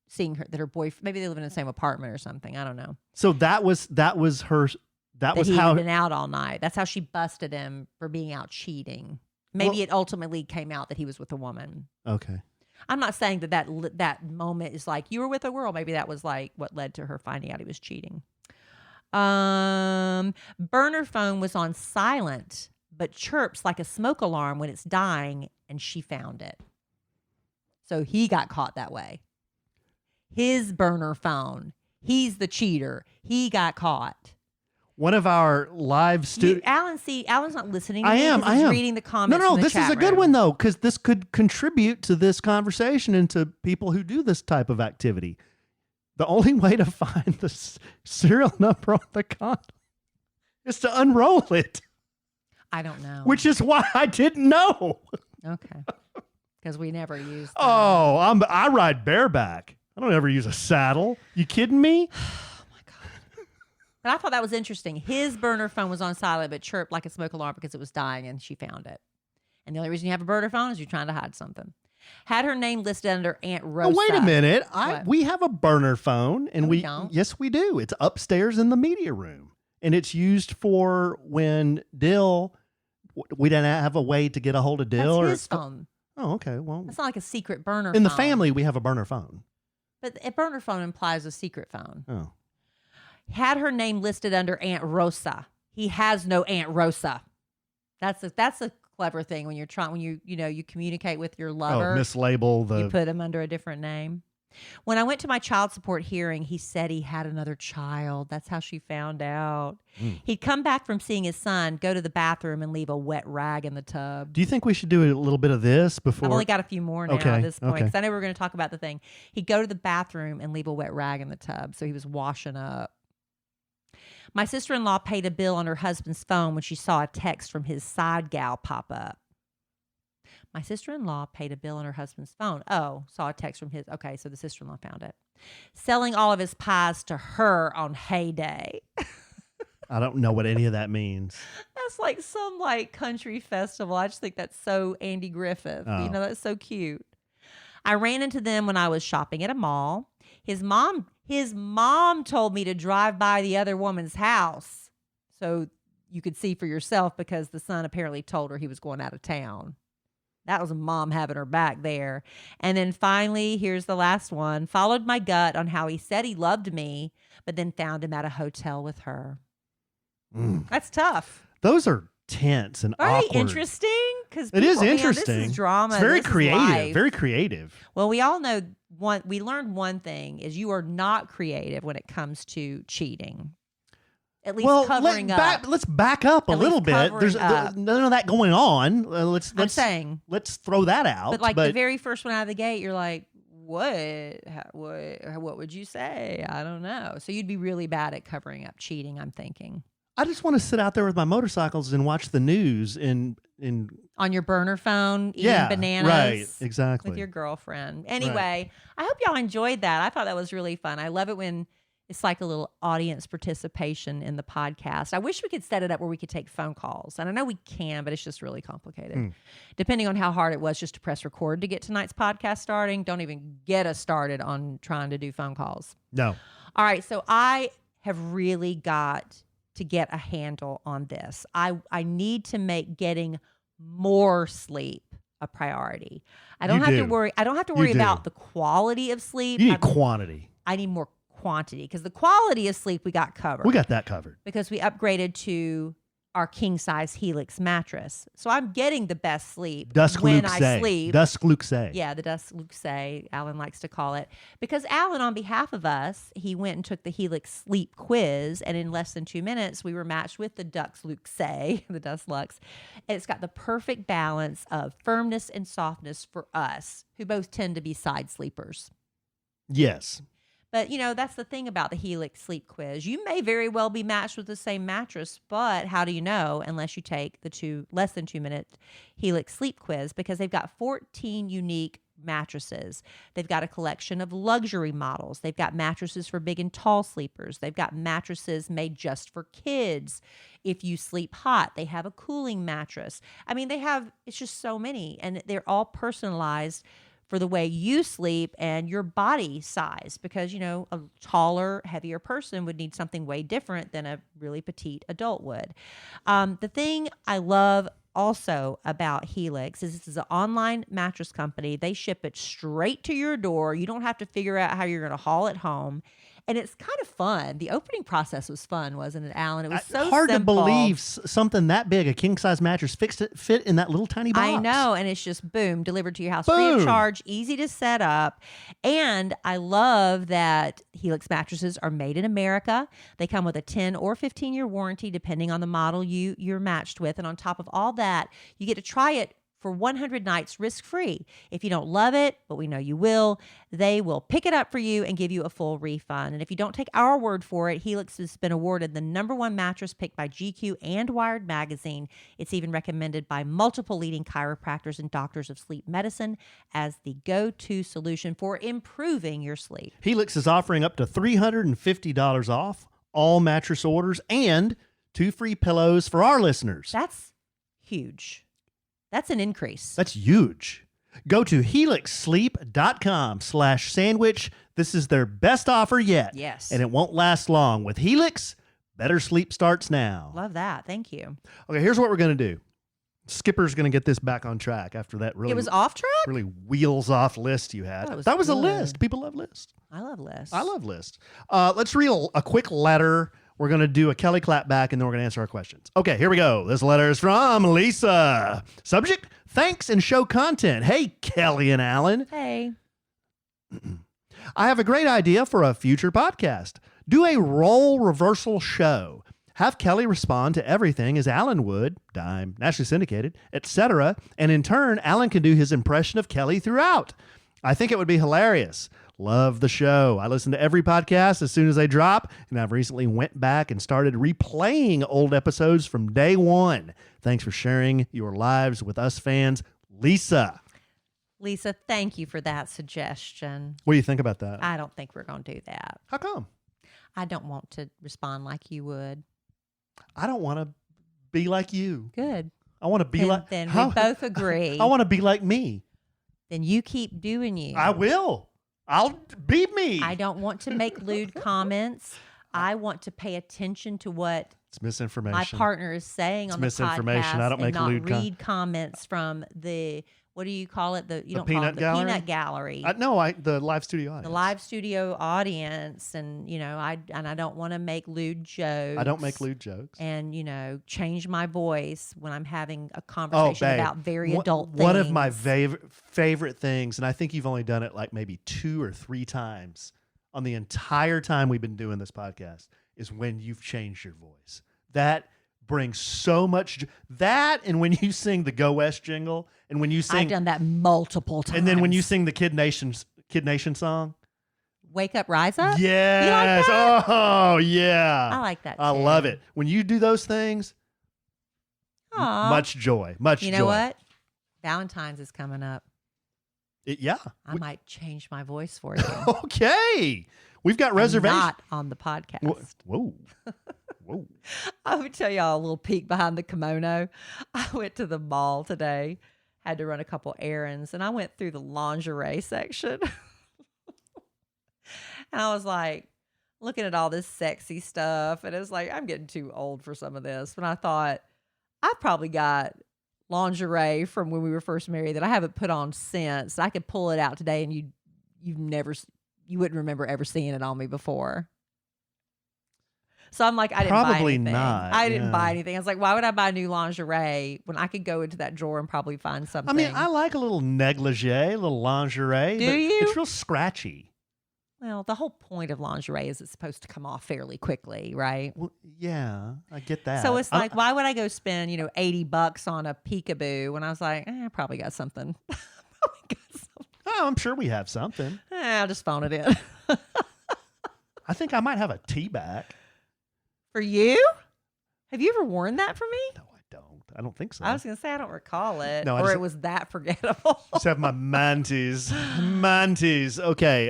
seeing her boyfriend. Maybe they live in the same apartment or something. I don't know. So that was her. That was he how. had been out all night. That's how she busted him for being out cheating. Maybe it ultimately came out that he was with a woman. Okay. I'm not saying that moment is like you were with a girl. Maybe that was like what led to her finding out he was cheating. Burner phone was on silent, but chirps like a smoke alarm when it's dying, and she found it. So he got caught that way. His burner phone. He's the cheater. He got caught. One of our live students. Alan's not listening to I me am. 'cause I he's am reading the comments. No, in the this is chat a good room. one though, because this could contribute to this conversation and to people who do this type of activity. The only way to find the serial number on the condom is to unroll it, I don't know. which is why I didn't know. Okay. Because we never use that. Oh, I ride bareback. I don't ever use a saddle. You kidding me? But I thought that was interesting. His burner phone was on silent, but chirped like a smoke alarm because it was dying, and she found it. And the only reason you have a burner phone is you're trying to hide something. Had her name listed under Aunt Rosa. Oh, wait a minute. What? We have a burner phone, and No, we don't. yes, we do. It's upstairs in the media room, and it's used for when we didn't have a way to get a hold of Dill. That's his phone. Oh, okay. Well, That's not like a secret burner in the phone. family, we have a burner phone. But a burner phone implies a secret phone. Oh. Had her name listed under Aunt Rosa. He has no Aunt Rosa. That's a clever thing when you communicate with your lover. Oh, mislabel the. You put him under a different name. When I went to my child support hearing, he said he had another child. That's how she found out. He'd come back from seeing his son, go to the bathroom, and leave a wet rag in the tub. Do you think we should do a little bit of this before? I've only got a few more now Okay, at this point okay. because I know we were going to talk about the thing. He'd go to the bathroom and leave a wet rag in the tub. So he was washing up. My sister-in-law paid a bill on her husband's phone when she saw a text from his side gal pop up. My sister-in-law paid a bill on her husband's phone. Oh, saw a text from his. Okay, so the sister-in-law found it. Selling all of his pies to her on Heyday. I don't know what any of that means. That's like some like country festival. I just think that's so Andy Griffith. Oh. You know, that's so cute. I ran into them when I was shopping at a mall. His mom told me to drive by the other woman's house so you could see for yourself because the son apparently told her he was going out of town. That was a mom having her back there. And then finally, here's the last one. Followed my gut on how he said he loved me, but then found him at a hotel with her. That's tough. Those are tense and Very awkward. interesting. Because It is interesting. This is drama. It's very This is creative. life. Very creative. Well, we all know we learned one thing is you are not creative when it comes to cheating. At least covering up. Let's back up a At little least bit. There's covering up. none of that going on. I'm saying. Let's throw that out. But like the very first one out of the gate, you're like, what would you say? I don't know. So you'd be really bad at covering up cheating, I'm thinking. I just want to sit out there with my motorcycles and watch the news in on your burner phone, eating bananas. Right, exactly. With your girlfriend. Anyway, I hope y'all enjoyed that. I thought that was really fun. I love it when it's like a little audience participation in the podcast. I wish we could set it up where we could take phone calls. And I know we can, but it's just really complicated. Depending on how hard it was just to press record to get tonight's podcast starting, don't even get us started on trying to do phone calls. No. All right, so I have really got to get a handle on this. I need to make getting more sleep a priority. I don't have to worry about the quality of sleep. You need quantity. I need more quantity because the quality of sleep we got covered. We got that covered. Because we upgraded to our king size Helix mattress. So I'm getting the best sleep when I sleep. Dusk Luxe. Yeah, the Dusk Luxe, Alan likes to call it. Because Alan, on behalf of us, he went and took the Helix sleep quiz, and in less than 2 minutes, we were matched with the Dusk Luxe, the Dusk Luxe. And it's got the perfect balance of firmness and softness for us, who both tend to be side sleepers. Yes. But, you know, that's the thing about the Helix sleep quiz. You may very well be matched with the same mattress, but how do you know unless you take the less than 2 minute Helix sleep quiz? Because they've got 14 unique mattresses. They've got a collection of luxury models. They've got mattresses for big and tall sleepers. They've got mattresses made just for kids. If you sleep hot, they have a cooling mattress. I mean, it's just so many, and they're all personalized for the way you sleep and your body size, because, you know, a taller, heavier person would need something way different than a really petite adult would. The thing I love also about Helix is this is an online mattress company. They ship it straight to your door. You don't have to figure out how you're going to haul it home. And it's kind of fun. The opening process was fun, wasn't it, Alan? It was so hard simple. to believe something that big, a king-size mattress, fit in that little tiny box. I know, and it's just, boom, delivered to your house. Boom. Free of charge, easy to set up. And I love that Helix mattresses are made in America. They come with a 10 or 15-year warranty, depending on the model you're matched with. And on top of all that, you get to try it for 100 nights risk-free. If you don't love it, but we know you will, they will pick it up for you and give you a full refund. And if you don't take our word for it, Helix has been awarded the #1 mattress picked by GQ and Wired Magazine. It's even recommended by multiple leading chiropractors and doctors of sleep medicine as the go-to solution for improving your sleep. Helix is offering up to $350 off all mattress orders and 2 free pillows for our listeners. That's huge. That's an increase. That's huge. Go to helixsleep.com/sandwich. This is their best offer yet. Yes. And it won't last long. With Helix, better sleep starts now. Love that. Thank you. Okay, here's what we're going to do. Skipper's going to get this back on track after that really, It was off track? really wheels off list you had. That was a list. People love lists. I love lists. I love lists. Let's read a quick letter. We're going to do a Kellie Clap Back, and then we're going to answer our questions. Okay, here we go. This letter is from Lisa. Subject, thanks and show content. Hey, Kellie and Alan. Hey. I have a great idea for a future podcast. Do a role reversal show. Have Kellie respond to everything as Alan would, Dime, Nationally Syndicated, etc. And in turn, Alan can do his impression of Kellie throughout. I think it would be hilarious. Love the show. I listen to every podcast as soon as they drop, and I've recently went back and started replaying old episodes from day one. Thanks for sharing your lives with us fans. Lisa. Lisa, thank you for that suggestion. What do you think about that? I don't think we're going to do that. How come? I don't want to respond like you would. I don't want to be like you. Good. I want to be like... Then we both agree. I want to be like me. Then you keep doing you. I will. I'll be me. I don't want to make lewd comments. I want to pay attention to what it's misinformation. my partner is saying on the misinformation. podcast. I don't make and lewd not read comments from the, what do you call it? You don't peanut call it the gallery? peanut gallery. The live studio audience. The live studio audience, and I don't want to make lewd jokes. I don't make lewd jokes. And change my voice when I'm having a conversation about very adult things. One of my favorite things, and I think you've only done it like maybe 2 or 3 times on the entire time we've been doing this podcast, is when you've changed your voice. That brings so much. That, and when you sing the Go West jingle, and when you sing, I've done that multiple times. and then when you sing the Kid Nation song. Wake Up, Rise Up? Yes. You like that? Oh, yeah. I like that too. I love it. When you do those things, Aw. much joy. Much joy. You know what? Valentine's is coming up. Yeah. I might change my voice for you. Okay. We've got reservations. Not on the podcast. Whoa. Whoa. I would tell y'all a little peek behind the kimono. I went to the mall today, had to run a couple errands, and I went through the lingerie section. And I was like, looking at all this sexy stuff. And it was like, I'm getting too old for some of this. But I thought, I've probably got lingerie from when we were first married that I haven't put on since. I could pull it out today and you wouldn't remember ever seeing it on me before. So I'm like, I didn't buy Probably anything. not, I didn't yeah. buy anything. I was like, why would I buy new lingerie when I could go into that drawer and probably find something? I mean, I like a little negligee, a little lingerie. Do but you? It's real scratchy. Well, the whole point of lingerie is it's supposed to come off fairly quickly, right? Well, yeah, I get that. So it's like, why would I go spend, $80 on a peekaboo when I was like, I probably got something. Oh, I'm sure we have something. I'll just phone it in. I think I might have a tea back. For you? Have you ever worn that for me? No, I don't. I don't think so. I was going to say, I don't recall it. No, or it was that forgettable. Just have my manties. Manties. Okay.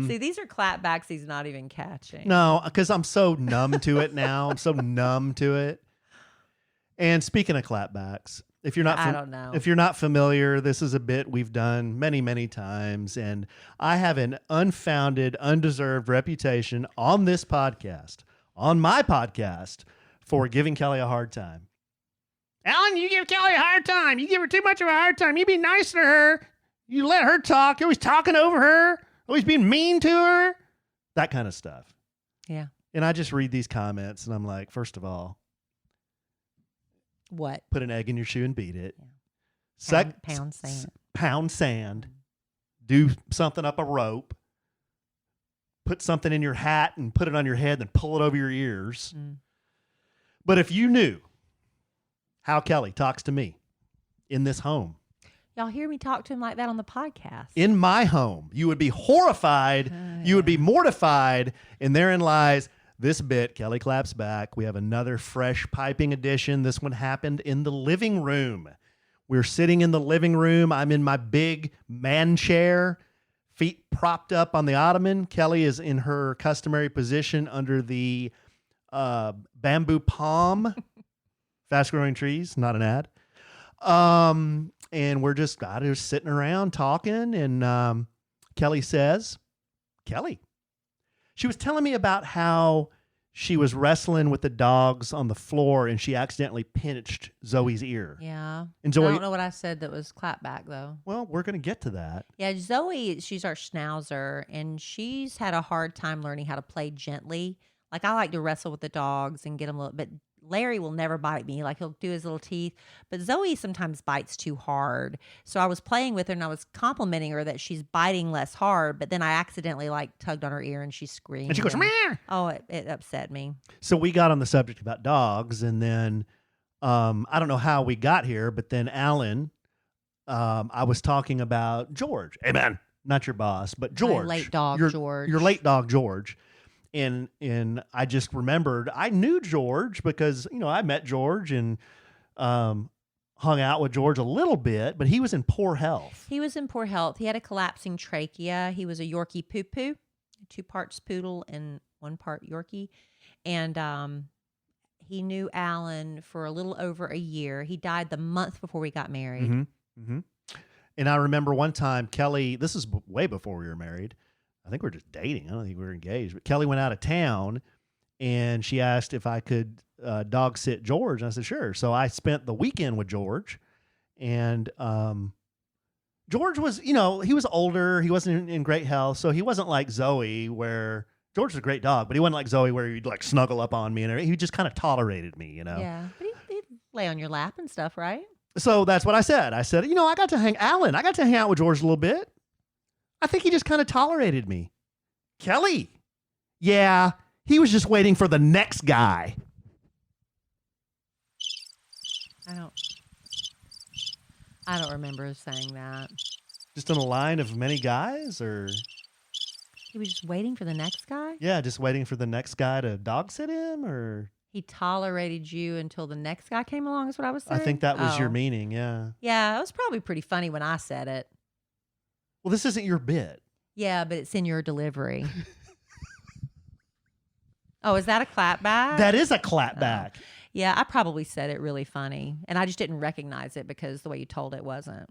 See, these are clapbacks he's not even catching. No, because I'm so numb to it now. I'm so numb to it. And speaking of clapbacks, if you're not, I don't know. If you're not familiar, this is a bit we've done many, many times, and I have an unfounded, undeserved reputation on this podcast, on my podcast, for giving Kelly a hard time. Alan, you give Kelly a hard time. You give her too much of a hard time. You be nice to her. You let her talk. You're always talking over her. Always being mean to her. That kind of stuff. Yeah. And I just read these comments, and I'm like, first of all, What? put an egg in your shoe and beat it. Yeah. Pound sand. Pound sand. Do something up a rope. Put something in your hat and put it on your head, then pull it over your ears. Mm. But if you knew how Kelly talks to me in this home, Y'all hear me talk to him like that on the podcast. in my home, you would be horrified. You would be mortified. And therein lies this bit, Kellie Claps Back. We have another fresh piping edition. This one happened in the living room. We're sitting in the living room. I'm in my big man chair, feet propped up on the ottoman. Kelly is in her customary position under the bamboo palm. Fast growing trees, not an ad. And we're just sitting around talking. And Kelly says, she was telling me about how she was wrestling with the dogs on the floor and she accidentally pinched Zoe's ear. Yeah. And Zoe, I don't know what I said that was clapback, though. well, we're going to get to that. Yeah, Zoe, she's our schnauzer, and she's had a hard time learning how to play gently. Like, I like to wrestle with the dogs and get them a little, but Larry will never bite me. Like, he'll do his little teeth. But Zoe sometimes bites too hard. So I was playing with her, and I was complimenting her that she's biting less hard, but then I accidentally, tugged on her ear, and she screamed. And she goes, meow. Oh, it upset me. So we got on the subject about dogs, and then I don't know how we got here, but then Alan, I was talking about George. Hey, man, not your boss, but My George, late dog, George. your late dog George. And I just remembered I knew George because I met George and hung out with George a little bit, but he was in poor health. He was in poor health. He had a collapsing trachea. He was a Yorkie poo poo, 2 parts poodle and 1 part Yorkie, and he knew Alan for a little over a year. He died the month before we got married. Mm-hmm. Mm-hmm. And I remember one time Kelly, this is way before we were married. I think we were just dating. I don't think we were engaged. But Kelly went out of town, and she asked if I could dog sit George. And I said, sure. So I spent the weekend with George. And George was, he was older. He wasn't in great health. So he wasn't like Zoe, where George was a great dog, but he wasn't like Zoe, where he'd like snuggle up on me. And he just kind of tolerated me, Yeah. But he'd lay on your lap and stuff, right? So that's what I said. I said, I got to hang out with George a little bit. I think he just kind of tolerated me. Kelly. Yeah, he was just waiting for the next guy. I don't remember saying that. Just in a line of many guys, or? He was just waiting for the next guy? Yeah, just waiting for the next guy to dog sit him, or? He tolerated you until the next guy came along, is what I was saying? I think that was your meaning, yeah. Yeah, it was probably pretty funny when I said it. Well, this isn't your bit. Yeah, but it's in your delivery. Oh, is that a clap back? That is a clap back. Yeah, I probably said it really funny, and I just didn't recognize it because the way you told it wasn't.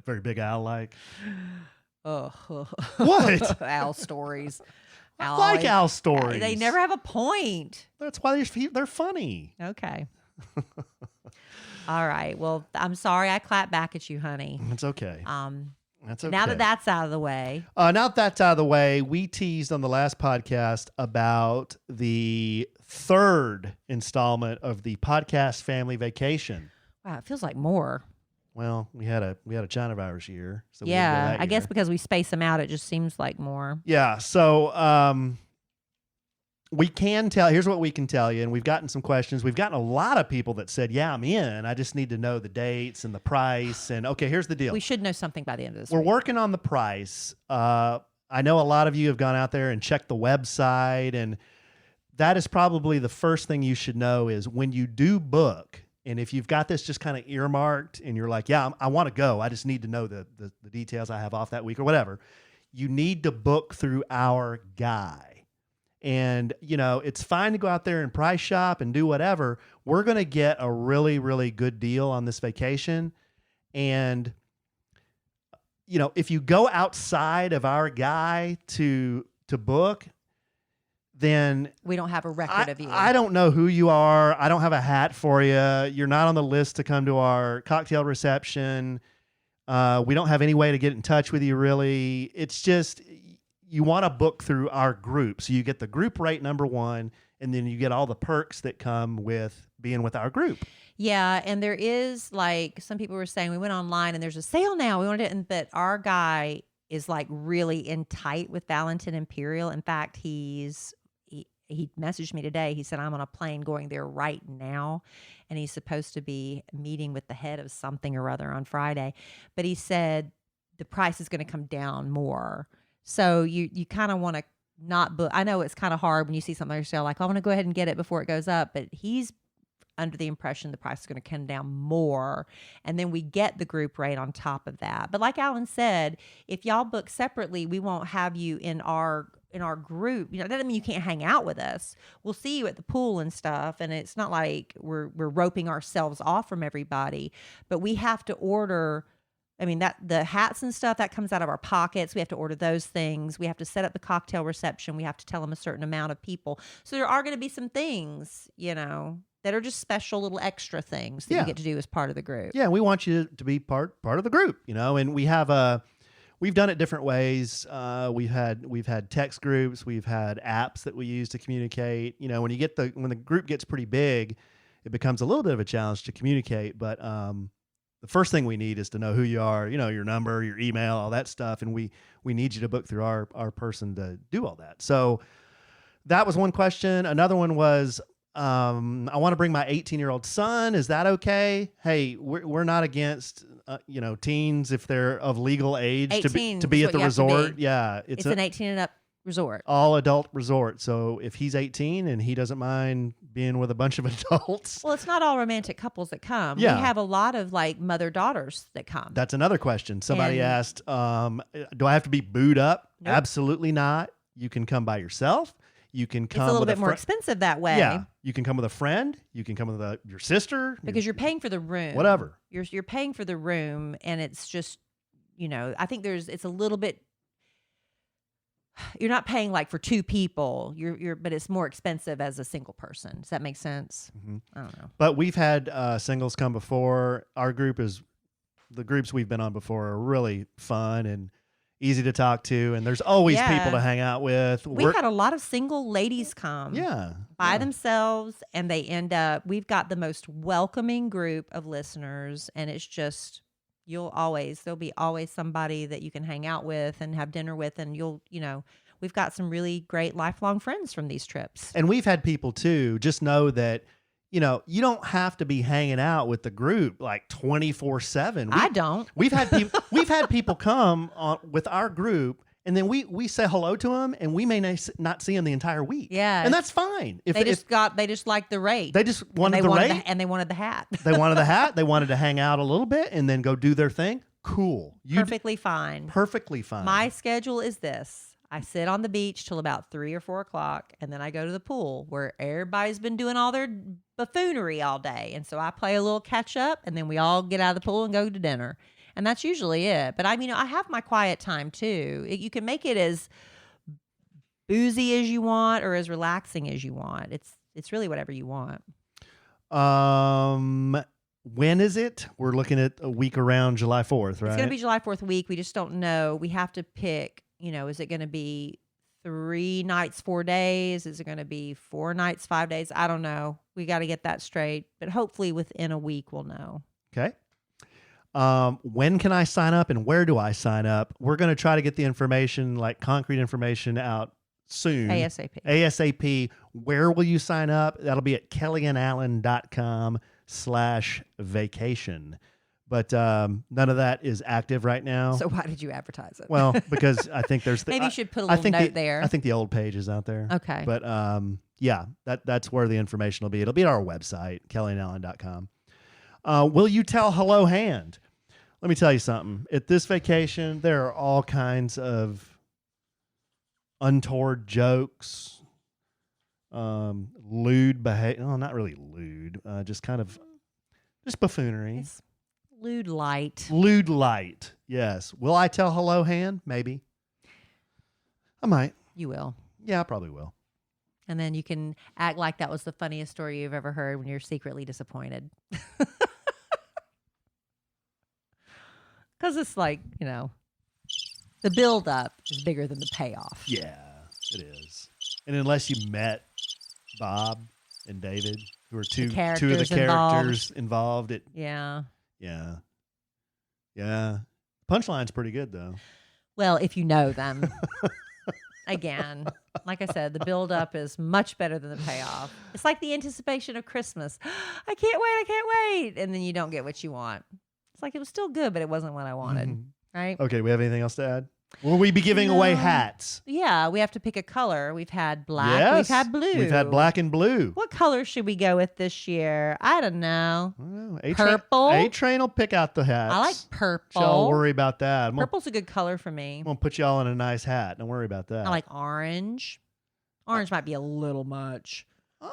Very Big Al like. Oh, what? Al stories. I like Al stories. They never have a point. That's why they're funny. Okay. All right. Well, I'm sorry I clapped back at you, honey. It's okay. That's okay. Now that that's out of the way. Now that that's out of the way, we teased on the last podcast about the 3rd installment of the podcast family vacation. Wow, it feels like more. Well, we had a China virus year. So yeah, I guess because we space them out, it just seems like more. Yeah. So we can tell. Here's what we can tell you, and we've gotten some questions. We've gotten a lot of people that said, "Yeah, I'm in. I just need to know the dates and the price." And okay, here's the deal. We should know something by the end of this. We're week. working on the price. I know a lot of you have gone out there and checked the website, and that is probably the first thing you should know is when you do book. And if you've got this just kind of earmarked and you're like, yeah, I want to go. I just need to know the details I have off that week or whatever. You need to book through our guy. And, it's fine to go out there and price shop and do whatever. We're going to get a really, really good deal on this vacation. And, if you go outside of our guy to book, then we don't have a record of you. I don't know who you are. I don't have a hat for you. You're not on the list to come to our cocktail reception. We don't have any way to get in touch with you, really. It's just you want to book through our group. So you get the group rate number 1, and then you get all the perks that come with being with our group. Yeah, and there is, like, some people were saying, we went online and there's a sale now. We wanted it, but our guy is like really in tight with Valentine Imperial. In fact, he messaged me today. He said, I'm on a plane going there right now. And he's supposed to be meeting with the head of something or other on Friday. But he said the price is going to come down more. So you kind of want to not book. I know it's kind of hard when you see something on sale, like, I want to go ahead and get it before it goes up. But he's under the impression the price is going to come down more. And then we get the group rate on top of that. But like Alan said, if y'all book separately, we won't have you in our group. That doesn't mean you can't hang out with us. We'll see you at the pool and stuff. And it's not like we're roping ourselves off from everybody, but we have to order. I mean, that the hats and stuff that comes out of our pockets. We have to order those things. We have to set up the cocktail reception. We have to tell them a certain amount of people. So there are going to be some things, that are just special little extra things that you get to do as part of the group. Yeah, we want you to be part of the group, and we have we've done it different ways. We've had text groups, we've had apps that we use to communicate. When the group gets pretty big, it becomes a little bit of a challenge to communicate, but the first thing we need is to know who you are, your number, your email, all that stuff, and we need you to book through our person to do all that. So that was one question. Another one was, I want to bring my 18-year-old son. Is that okay? Hey, we're not against teens if they're of legal age to be at the resort. Yeah, it's an 18 and up resort, all adult resort. So if he's 18 and he doesn't mind being with a bunch of adults, well, it's not all romantic couples that come. Yeah. We have a lot of like mother-daughters that come. That's another question. Somebody asked, do I have to be booed up? Nope. Absolutely not. You can come by yourself. You can come. It's a little bit more expensive that way. Yeah, you can come with a friend. You can come with your sister. Because you're paying for the room. Whatever. You're paying for the room, and it's just, I think it's a little bit. You're not paying like for two people. But it's more expensive as a single person. Does that make sense? Mm-hmm. I don't know. But we've had singles come before. The groups we've been on before are really fun and easy to talk to, and there's always people to hang out with. We had a lot of single ladies come by themselves, and they end up, we've got the most welcoming group of listeners, and it's just, there'll be always somebody that you can hang out with and have dinner with, and we've got some really great lifelong friends from these trips. And we've had people too, just know that you don't have to be hanging out with the group like 24/7. I don't. We've had people come on with our group, and then we say hello to them, and we may not see them the entire week. Yeah, and that's fine. They just liked the rate. They just wanted the rate, and they wanted the hat. They wanted the hat. They wanted to hang out a little bit and then go do their thing. Cool. Perfectly fine. Perfectly fine. My schedule is this. I sit on the beach till about 3 or 4 o'clock, and then I go to the pool where everybody's been doing all their buffoonery all day. And so I play a little catch up, and then we all get out of the pool and go to dinner. And that's usually it. But I have my quiet time too. You can make it as boozy as you want or as relaxing as you want. It's really whatever you want. When is it? We're looking at a week around July 4th, right? It's going to be July 4th week. We just don't know. We have to pick. Is it going to be 3 nights, 4 days? Is it going to be 4 nights, 5 days? I don't know. We got to get that straight. But hopefully within a week we'll know. Okay. When can I sign up and where do I sign up? We're going to try to get the information, like concrete information, out soon. ASAP. Where will you sign up? That'll be at kellyanallen.com/vacation. But none of that is active right now. So why did you advertise it? Well, because I think there's maybe you should put a little note there. I think the old page is out there. Okay. But that's where the information will be. It'll be at our website, kellyanallen.com. Will you tell hello hand? Let me tell you something. At this vacation, there are all kinds of untoward jokes, lewd behavior. Oh, not really lewd. Just buffoonery. It's lewd light. Lewd light. Yes. Will I tell hello hand? Maybe. I might. You will. Yeah, I probably will. And then you can act like that was the funniest story you've ever heard when you're secretly disappointed. Because it's like, the build-up is bigger than the payoff. Yeah, it is. And unless you met Bob and David, who are two of the characters involved. Yeah. Punchline's pretty good, though. Well, if you know them. Again, like I said, the build-up is much better than the payoff. It's like the anticipation of Christmas. I can't wait. And then you don't get what you want. It's like it was still good, but it wasn't what I wanted. Mm-hmm. Right? Okay, do we have anything else to add? Will we be giving away hats? Yeah, we have to pick a color. We've had black. Yes, we've had blue. We've had black and blue. What color should we go with this year? I don't know. Purple? A-Train will pick out the hats. I like purple. Don't worry about that. Purple's a good color for me. I'm going to put y'all in a nice hat. Don't worry about that. I like orange. Orange might be a little much.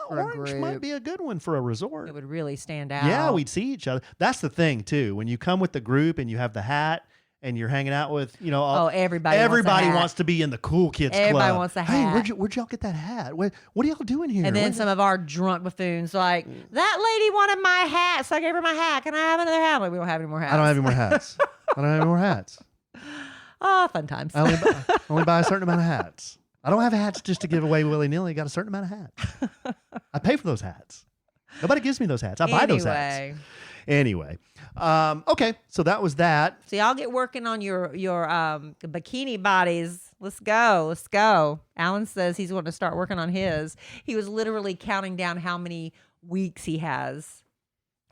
Orange might be a good one for a resort. It would really stand out. Yeah, we'd see each other. That's the thing, too. When you come with the group and you have the hat, and you're hanging out with, everybody wants to be in the cool kids club. Everybody wants a hat. Hey, where'd y'all get that hat? What are y'all doing here? And then some of our drunk buffoons like, that lady wanted my hat, so I gave her my hat. Can I have another hat? Like, we don't have any more hats. I don't have any more hats. I don't have any more hats. Oh, fun times. I only buy a certain amount of hats. I don't have hats just to give away willy-nilly. I got a certain amount of hats. I pay for those hats. Nobody gives me those hats. I buy those hats. Anyway, okay, so that was that. So y'all get working on your bikini bodies. Let's go. Alan says he's going to start working on his. He was literally counting down how many weeks he has.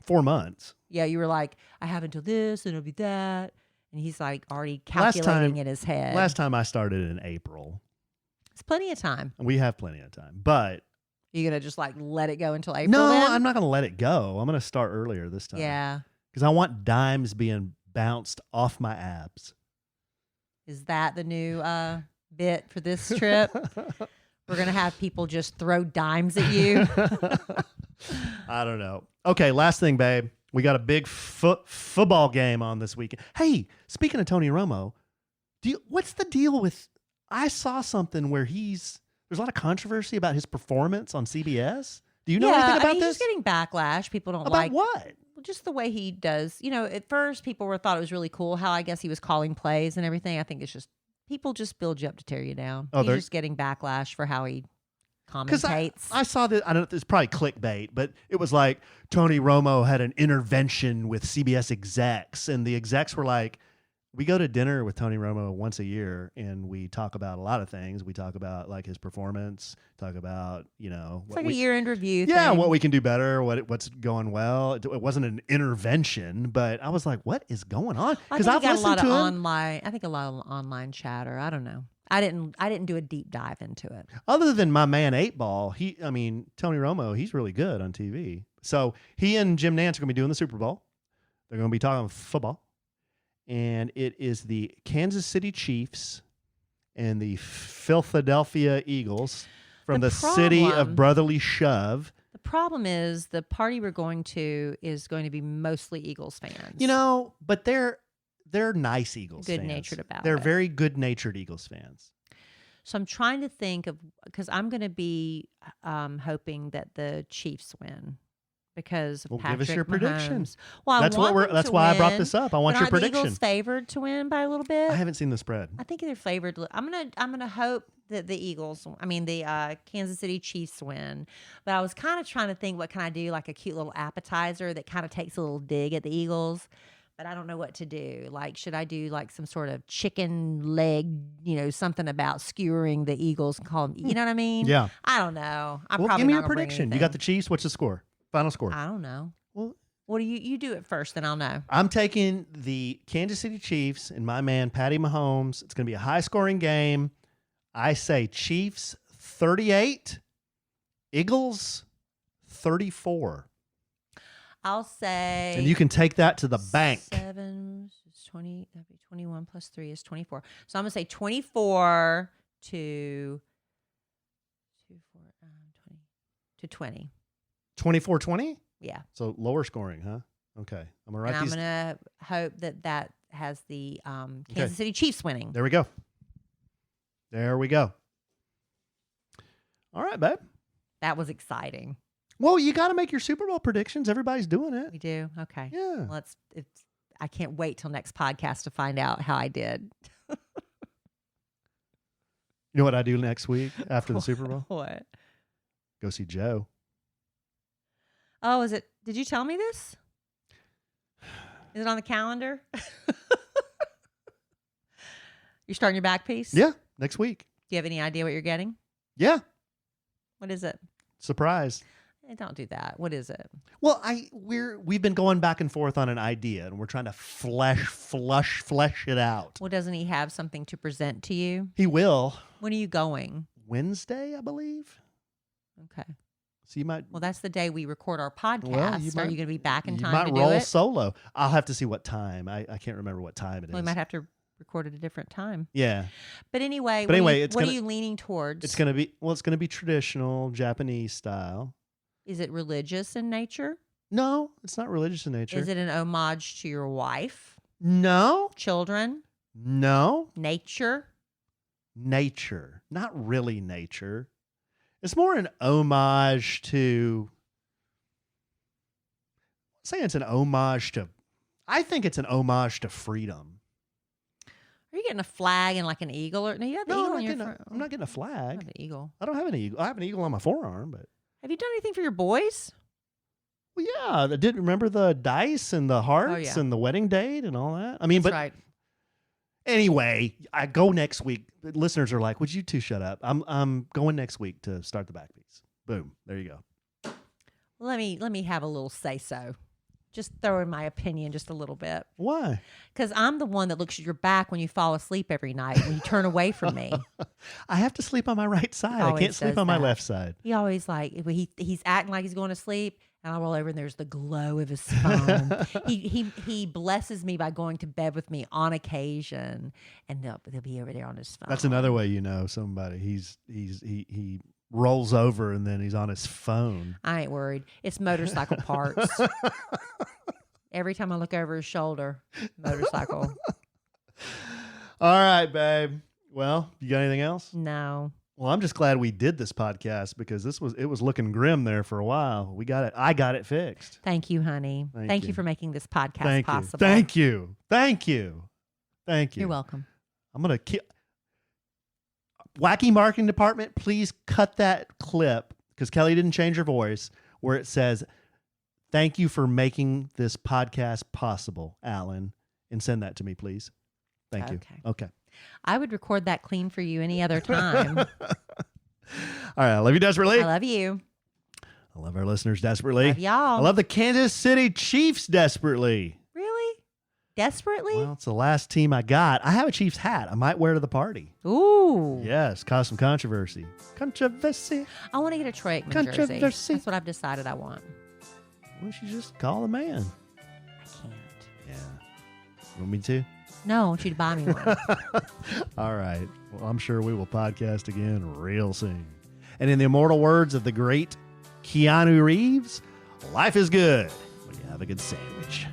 4 months. Yeah, you were like, I have until this and it'll be that. And he's like already calculating in his head. Last time I started in April. It's plenty of time. We have plenty of time, but You're going to just like let it go until April? no, then? I'm not going to let it go. I'm going to start earlier this time. Yeah. Because I want dimes being bounced off my abs. Is that the new bit for this trip? We're going to have people just throw dimes at you. I don't know. Okay, last thing, babe. We got a big football game on this weekend. Hey, speaking of Tony Romo, what's the deal with... I saw something where there's a lot of controversy about his performance on CBS. Do you know anything about this? He's getting backlash. People don't about like... what? Just the way he does. You know, at first people thought it was really cool how I guess he was calling plays and everything. I think it's just people just build you up to tear you down. He's just getting backlash for how he commentates. I saw that. I don't know. It's probably clickbait, but it was like Tony Romo had an intervention with CBS execs, and the execs were like, "We go to dinner with Tony Romo once a year, and we talk about a lot of things. We talk about like his performance, talk about it's like a year-end review. Yeah, thing. what we can do better, what's going well. It wasn't an intervention, but I was like, what is going on? Because I've got a lot of online. I think a lot of online chatter. I don't know. I didn't do a deep dive into it. Other than my man 8-Ball, Tony Romo, he's really good on TV. So he and Jim Nantz are going to be doing the Super Bowl. They're going to be talking football. And it is the Kansas City Chiefs and the Philadelphia Eagles from the city of brotherly shove. The problem is the party we're going to is going to be mostly Eagles fans. But they're nice Eagles fans. Good-natured about it. They're very good-natured Eagles fans. So I'm trying to think of, because I'm going to be hoping that the Chiefs win. Because of Patrick give us your Mahomes. prediction. Well, That's why I brought this up. I want your prediction. The Eagles favored to win by a little bit? I haven't seen the spread. I think they're favored. I'm gonna hope that the Kansas City Chiefs win. But I was kind of trying to think, what can I do, like a cute little appetizer that kind of takes a little dig at the Eagles. But I don't know what to do. Like, should I do like some sort of chicken leg, something about skewering the Eagles and call them, you know what I mean? Yeah. I don't know. Give me your prediction. You got the Chiefs. What's the score? Final score. I don't know. Well, what do you do it first, then I'll know. I'm taking the Kansas City Chiefs and my man Patty Mahomes. It's going to be a high-scoring game. I say Chiefs 38, Eagles 34. I'll say... And you can take that to the bank. 7 is 20. That'd be 21 plus 3 is 24. So I'm going to say 24 to 20. 24-20? Yeah. So lower scoring, huh? Okay. I'm going to write these. I'm going to hope that has the Kansas City Chiefs winning. There we go. All right, babe. That was exciting. Well, you got to make your Super Bowl predictions. Everybody's doing it. We do? Okay. Yeah. Well, I can't wait till next podcast to find out how I did. You know what I do next week after the Super Bowl? What? Go see Joe. Oh, is it? Did you tell me this? Is it on the calendar? You're starting your back piece? Yeah, next week. Do you have any idea what you're getting? Yeah. What is it? Surprise. Hey, don't do that. What is it? Well, we've been going back and forth on an idea, and we're trying to flesh it out. Well, doesn't he have something to present to you? He will. When are you going? Wednesday, I believe. Okay. So you might. Well, that's the day we record our podcast. Well, Are you going to be back in time to do it? do You might roll it? solo. I'll have to see what time. I can't remember what time it is. We might have to record at a different time. Yeah. But anyway, what are you leaning towards? It's going to be traditional Japanese style. Is it religious in nature? No, it's not religious in nature. Is it an homage to your wife? No. Children? No. Nature? Nature. Not really nature. It's more an homage to... I think it's an homage to freedom. Are you getting a flag and like an eagle? No, you have the eagle on your front. I'm not getting a flag. I have an eagle. I don't have an eagle. I have an eagle on my forearm, but... Have you done anything for your boys? Well, yeah, I didn't remember the dice and the hearts and the wedding date and all that. I mean, That's but right. anyway, I go next week. Listeners are like, "Would you two shut up?" I'm going next week to start the back piece. Boom, there you go. Let me have a little say so. Just throw in my opinion just a little bit. Why? Because I'm the one that looks at your back when you fall asleep every night, when you turn away from me. I have to sleep on my right side. I Always can't sleep does on my that. left side. He always he's acting like he's going to sleep, and I roll over and there's the glow of his phone. he blesses me by going to bed with me on occasion, and they'll be over there on his phone. That's another way you know somebody. He rolls over and then he's on his phone. I ain't worried. It's motorcycle parts. Every time I look over his shoulder, motorcycle. All right, babe. Well, you got anything else? No. Well, I'm just glad we did this podcast because it was looking grim there for a while. I got it fixed. Thank you, honey. Thank you for making this podcast possible. Thank you. You're welcome. I'm going to Wacky Marketing Department, please cut that clip because Kelly didn't change her voice where it says, "Thank you for making this podcast possible, Alan," and send that to me, please. Thank you. Okay. I would record that clean for you any other time. All right. I love you desperately. I love you. I love our listeners desperately. Love y'all. I love the Kansas City Chiefs desperately. Really? Desperately? Well, it's the last team I got. I have a Chiefs hat. I might wear to the party. Ooh. Yes. Cause some controversy. Controversy. I want to get a Troy Aikman jersey. That's what I've decided I want. Why don't you just call the man? I can't. Yeah. You want me to? No, I want you to buy me one. All right. Well, I'm sure we will podcast again real soon. And in the immortal words of the great Keanu Reeves, life is good when you have a good sandwich.